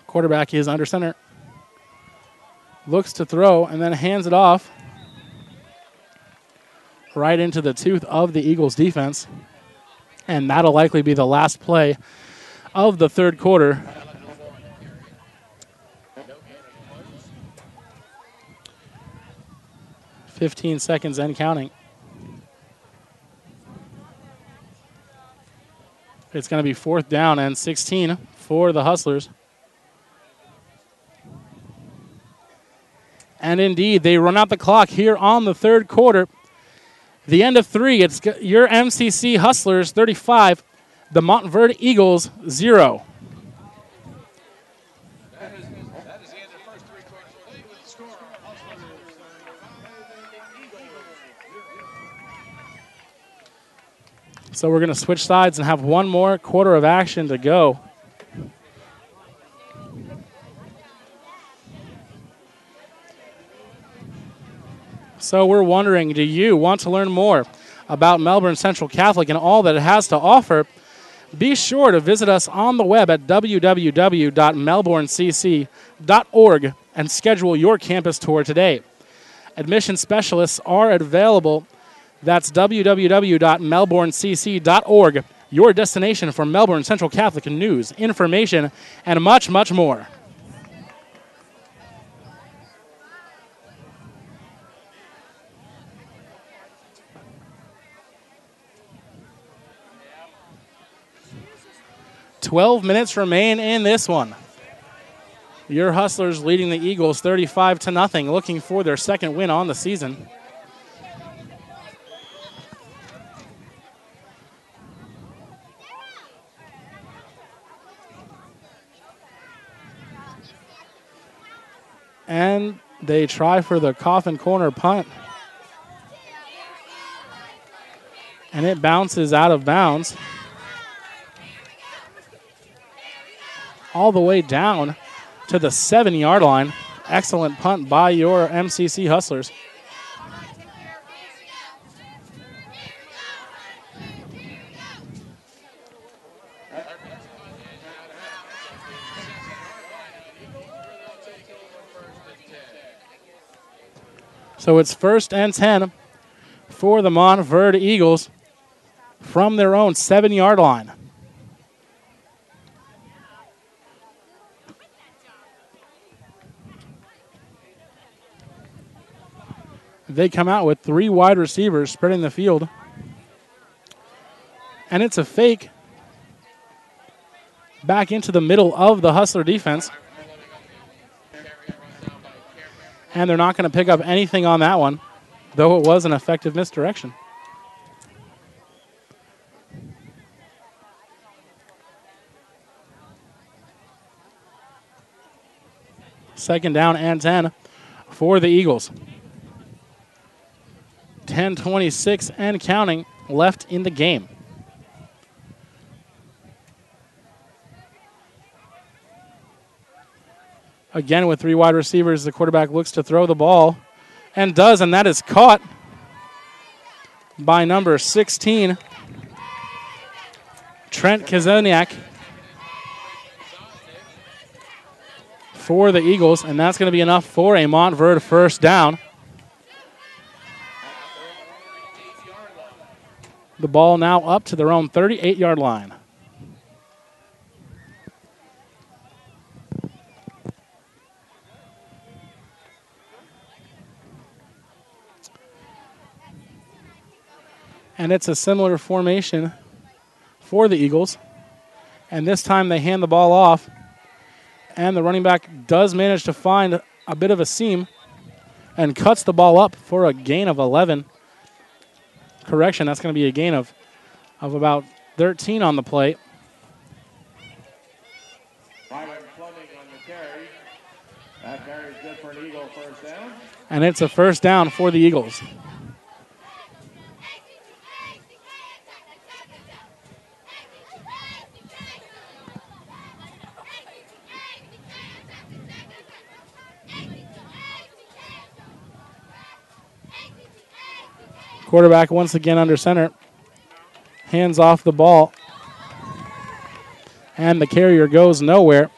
Quarterback is under center. Looks to throw and then hands it off right into the tooth of the Eagles defense. And that'll likely be the last play of the third quarter. .15 seconds and counting. It's going to be 4th down and 16 for the Hustlers. And indeed, they run out the clock here on the third quarter. The end of 3, it's your MCC Hustlers 35, the Montverde Eagles 0. So we're going to switch sides and have one more quarter of action to go. So we're wondering, do you want to learn more about Melbourne Central Catholic and all that it has to offer? Be sure to visit us on the web at www.melbournecc.org and schedule your campus tour today. Admission specialists are available. That's www.melbournecc.org, your destination for Melbourne Central Catholic news, information, and much, much more. "12 minutes remain in this one. Your Hustlers leading the Eagles 35-0, looking for their second win on the season. And they try for the coffin corner punt. And it bounces out of bounds. All the way down to the 7-yard line. Excellent punt by your MCC Hustlers. So it's 1st and 10 for the Montverde Eagles from their own 7-yard line. They come out with 3 wide receivers spreading the field. And it's a fake back into the middle of the Hustler defense. And they're not going to pick up anything on that one, though it was an effective misdirection. Second down and 10 for the Eagles. 10:26 and counting left in the game. Again, with 3 wide receivers, the quarterback looks to throw the ball and does, and that is caught by number 16, Trent Kazaniak, for the Eagles, and that's going to be enough for a Montverde first down. The ball now up to their own 38-yard line. And it's a similar formation for the Eagles. And this time they hand the ball off. And the running back does manage to find a bit of a seam and cuts the ball up for a gain of 11. Correction, that's going to be a gain of about 13 on the play. That carry is good for an Eagle first down. And it's a first down for the Eagles. Quarterback once again under center. Hands off the ball. And the carrier goes nowhere.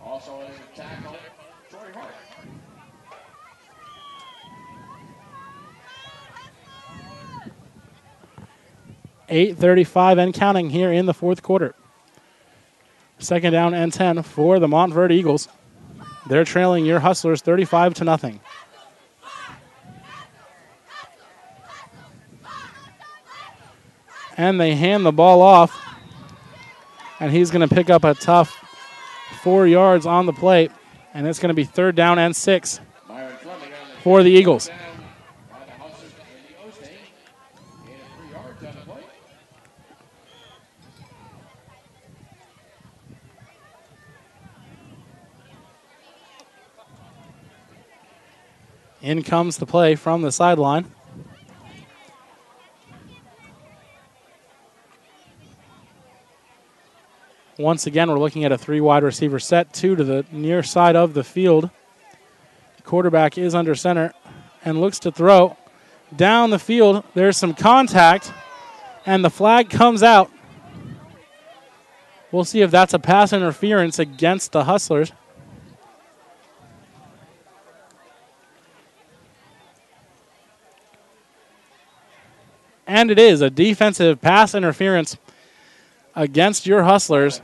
Also in the tackle, Troy Hart. 8:35 and counting here in the fourth quarter. Second down and 10 for the Montverde Eagles. They're trailing your Hustlers 35-0. And they hand the ball off. And he's going to pick up a tough 4 yards on the play. And it's going to be 3rd down and 6 for the Eagles. In comes the play from the sideline. Once again, we're looking at a 3 wide receiver set, 2 to the near side of the field. The quarterback is under center and looks to throw. Down the field, there's some contact, and the flag comes out. We'll see if that's a pass interference against the Hustlers. And it is a defensive pass interference against your Hustlers.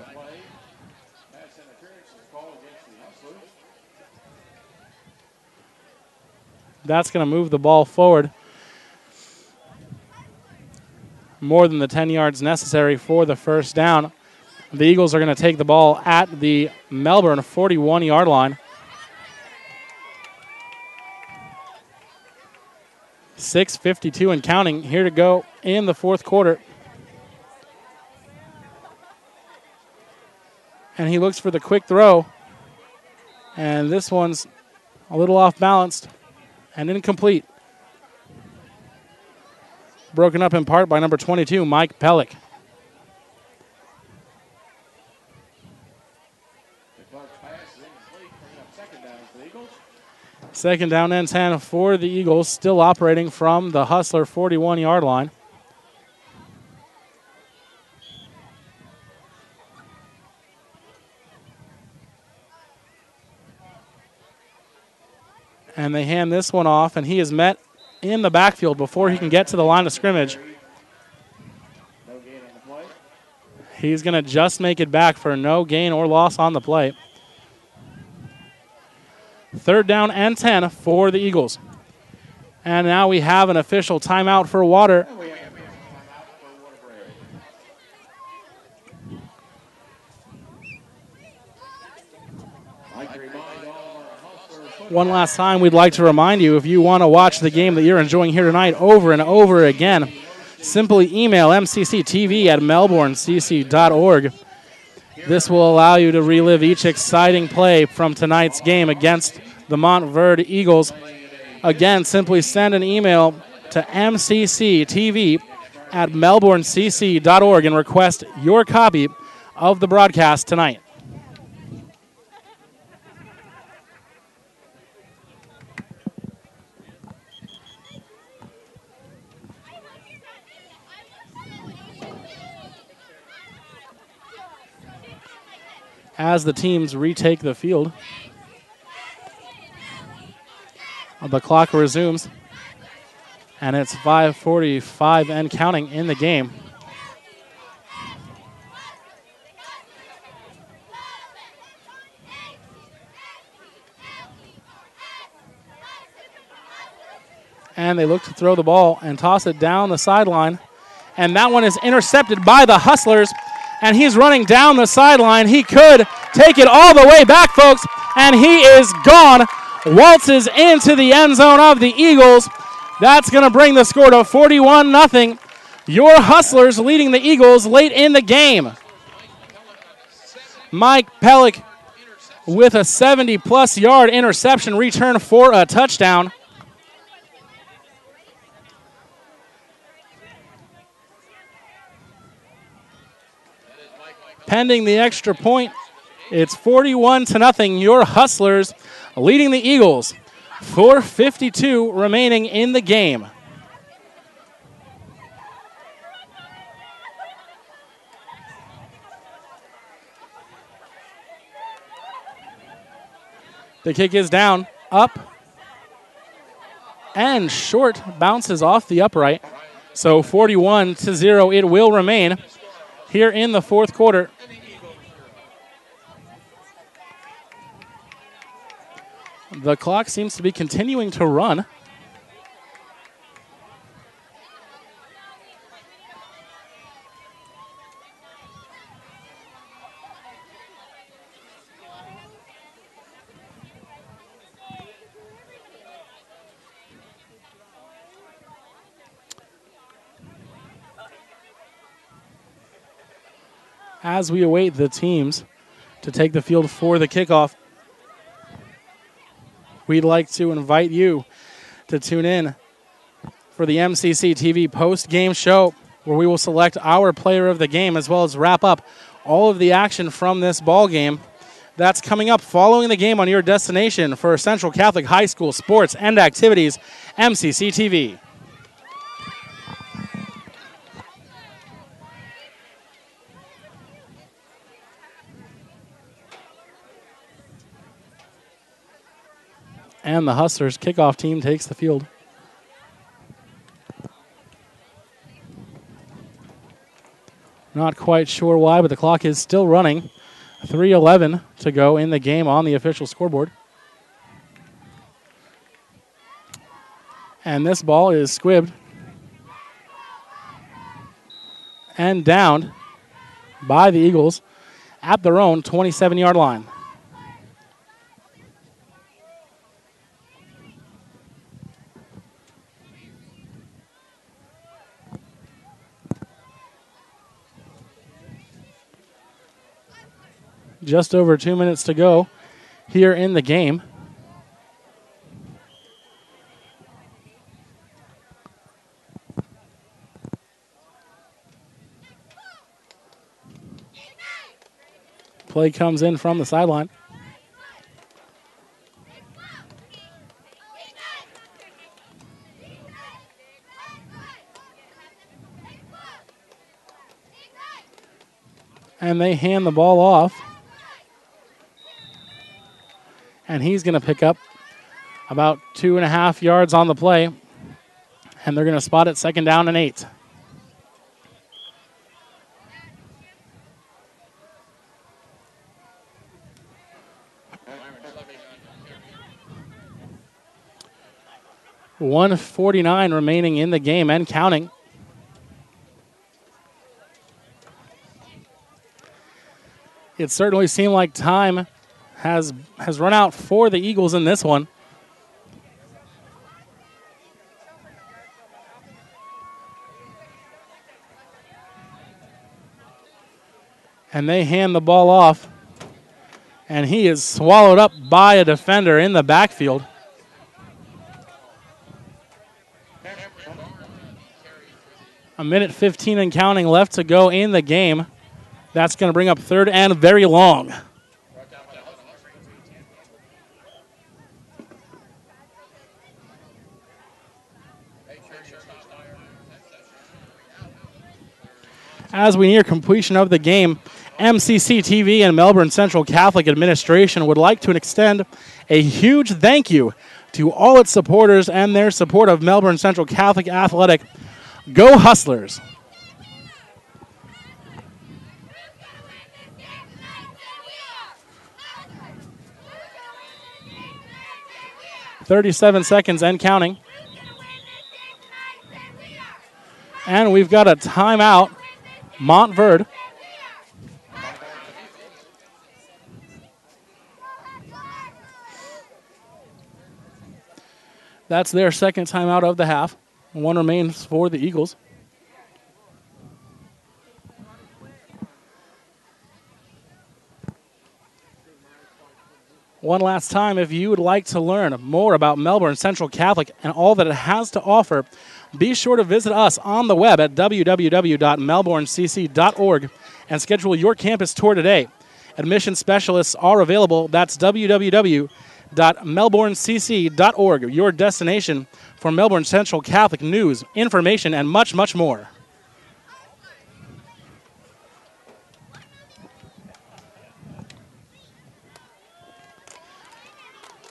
That's going to move the ball forward more than the 10 yards necessary for the first down. The Eagles are going to take the ball at the Melbourne 41-yard line. 6:52 and counting here to go in the fourth quarter. And he looks for the quick throw. And this one's a little off balanced and incomplete. Broken up in part by number 22, Mike Pellick. Second down and 10 for the Eagles, still operating from the Hustler 41-yard line. And they hand this one off, and he is met in the backfield before he can get to the line of scrimmage. He's going to just make it back for no gain or loss on the play. Third down and 10 for the Eagles. And now we have an official timeout for water. One last time, we'd like to remind you, if you want to watch the game that you're enjoying here tonight over and over again, simply email mcctv@melbournecc.org. This will allow you to relive each exciting play from tonight's game against the Montverde Eagles. Again, simply send an email to mcctv@melbournecc.org and request your copy of the broadcast tonight. As the teams retake the field, the clock resumes, and it's 5:45 and counting in the game. And they look to throw the ball and toss it down the sideline, and that one is intercepted by the Hustlers. And he's running down the sideline. He could take it all the way back, folks, and he is gone. Waltzes into the end zone of the Eagles. That's going to bring the score to 41-0. Your Hustlers leading the Eagles late in the game. Mike Pellick with a 70-plus yard interception return for a touchdown. Pending the extra point, it's 41-0. Your Hustlers leading the Eagles. 4:52 remaining in the game. The kick is down, up, and short, bounces off the upright. So 41-0 it will remain here in the fourth quarter. The clock seems to be continuing to run. As we await the teams to take the field for the kickoff, we'd like to invite you to tune in for the MCC TV post-game show, where we will select our player of the game as well as wrap up all of the action from this ball game. That's coming up following the game on your destination for Central Catholic High School sports and activities, MCC TV. And the Hustlers kickoff team takes the field. Not quite sure why, but the clock is still running. 3:11 to go in the game on the official scoreboard. And this ball is squibbed and downed by the Eagles at their own 27-yard line. Just over 2 minutes to go here in the game. Play comes in from the sideline. And they hand the ball off. And he's going to pick up about 2.5 yards on the play. And they're going to spot it 2nd down and 8. .149 remaining in the game and counting. It certainly seemed like time has run out for the Eagles in this one. And they hand the ball off. And he is swallowed up by a defender in the backfield. A minute 15 and counting left to go in the game. That's going to bring up 3rd and very long. As we near completion of the game, MCC TV and Melbourne Central Catholic Administration would like to extend a huge thank you to all its supporters and their support of Melbourne Central Catholic Athletic. Go Hustlers! .37 seconds and counting. And we've got a timeout. Montverde. That's their 2nd timeout of the half. 1 remains for the Eagles. One last time, if you would like to learn more about Melbourne Central Catholic and all that it has to offer, be sure to visit us on the web at www.melbournecc.org and schedule your campus tour today. Admission specialists are available. That's www.melbournecc.org, your destination for Melbourne Central Catholic news, information, and much, much more.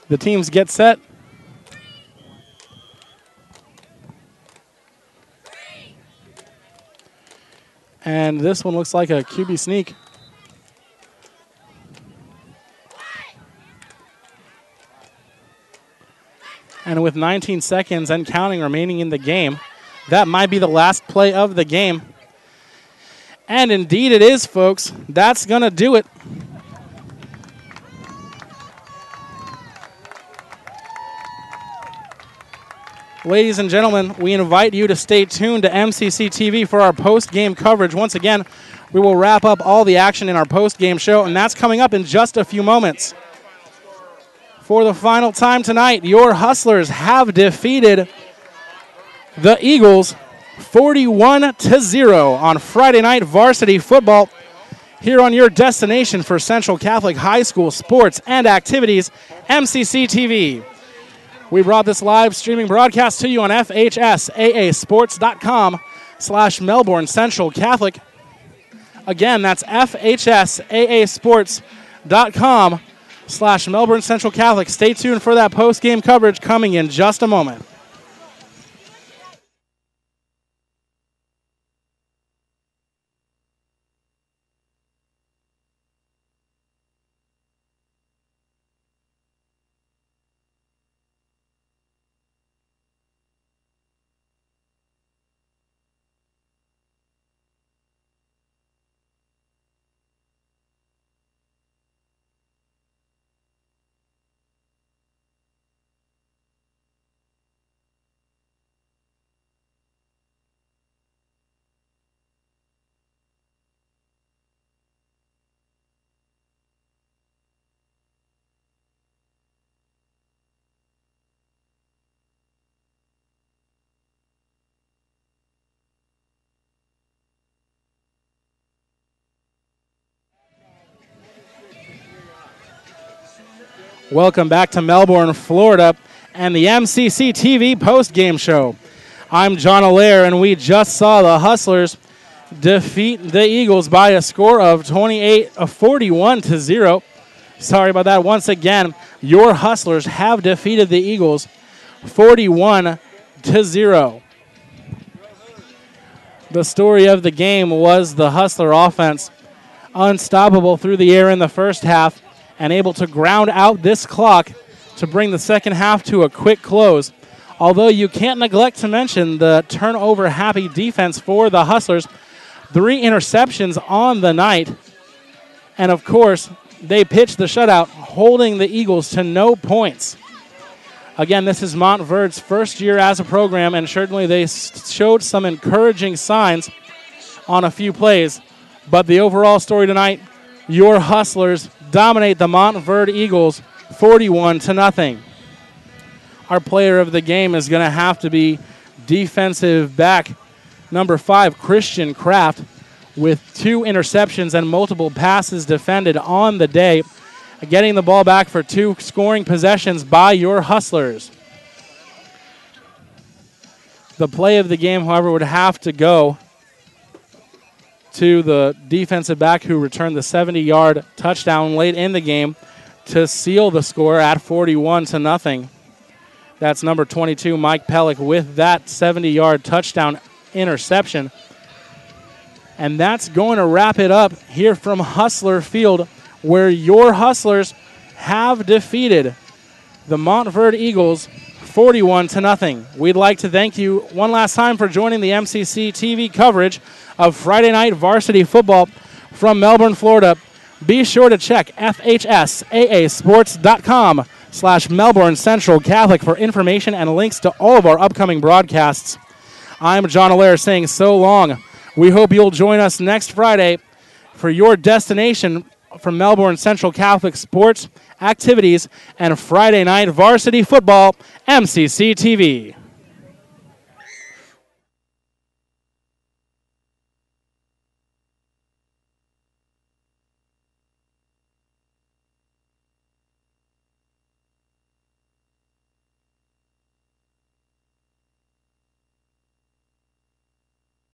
The teams get set. And this one looks like a QB sneak. And with 19 seconds and counting remaining in the game, that might be the last play of the game. And indeed it is, folks. That's going to do it. Ladies and gentlemen, we invite you to stay tuned to MCC TV for our post-game coverage. Once again, we will wrap up all the action in our post-game show, and that's coming up in just a few moments. For the final time tonight, your Hustlers have defeated the Eagles 41-0 on Friday night varsity football here on your destination for Central Catholic High School sports and activities, MCC TV. We brought this live streaming broadcast to you on FHSAAsports.com/Melbourne Central Catholic. Again, that's FHSAAsports.com/Melbourne Central Catholic. Stay tuned for that post-game coverage coming in just a moment. Welcome back to Melbourne, Florida, and the MCC TV post-game show. I'm John Allaire, and we just saw the Hustlers defeat the Eagles by a score of 41-0. Sorry about that. Once again, your Hustlers have defeated the Eagles 41-0. The story of the game was the Hustler offense unstoppable through the air in the first half, and able to ground out this clock to bring the second half to a quick close. Although you can't neglect to mention the turnover-happy defense for the Hustlers. 3 interceptions on the night. And, of course, they pitched the shutout, holding the Eagles to no points. Again, this is Montverde's first year as a program, and certainly they showed some encouraging signs on a few plays. But the overall story tonight, your Hustlers dominate the Montverde Eagles 41-0. Our player of the game is going to have to be defensive back number 5, Christian Kraft, with 2 interceptions and multiple passes defended on the day, getting the ball back for 2 scoring possessions by your Hustlers. The play of the game, however, would have to go to the defensive back who returned the 70-yard touchdown late in the game to seal the score at 41-0. That's number 22, Mike Pellick, with that 70-yard touchdown interception. And that's going to wrap it up here from Hustler Field, where your Hustlers have defeated the Montverde Eagles 41-0. We'd like to thank you one last time for joining the MCC TV coverage of Friday night varsity football from Melbourne, Florida. Be sure to check FHSAAsports.com/Melbourne Central Catholic for information and links to all of our upcoming broadcasts. I'm John Allaire saying so long. We hope you'll join us next Friday for your destination for Melbourne Central Catholic sports, activities, and Friday night varsity football, MCC TV.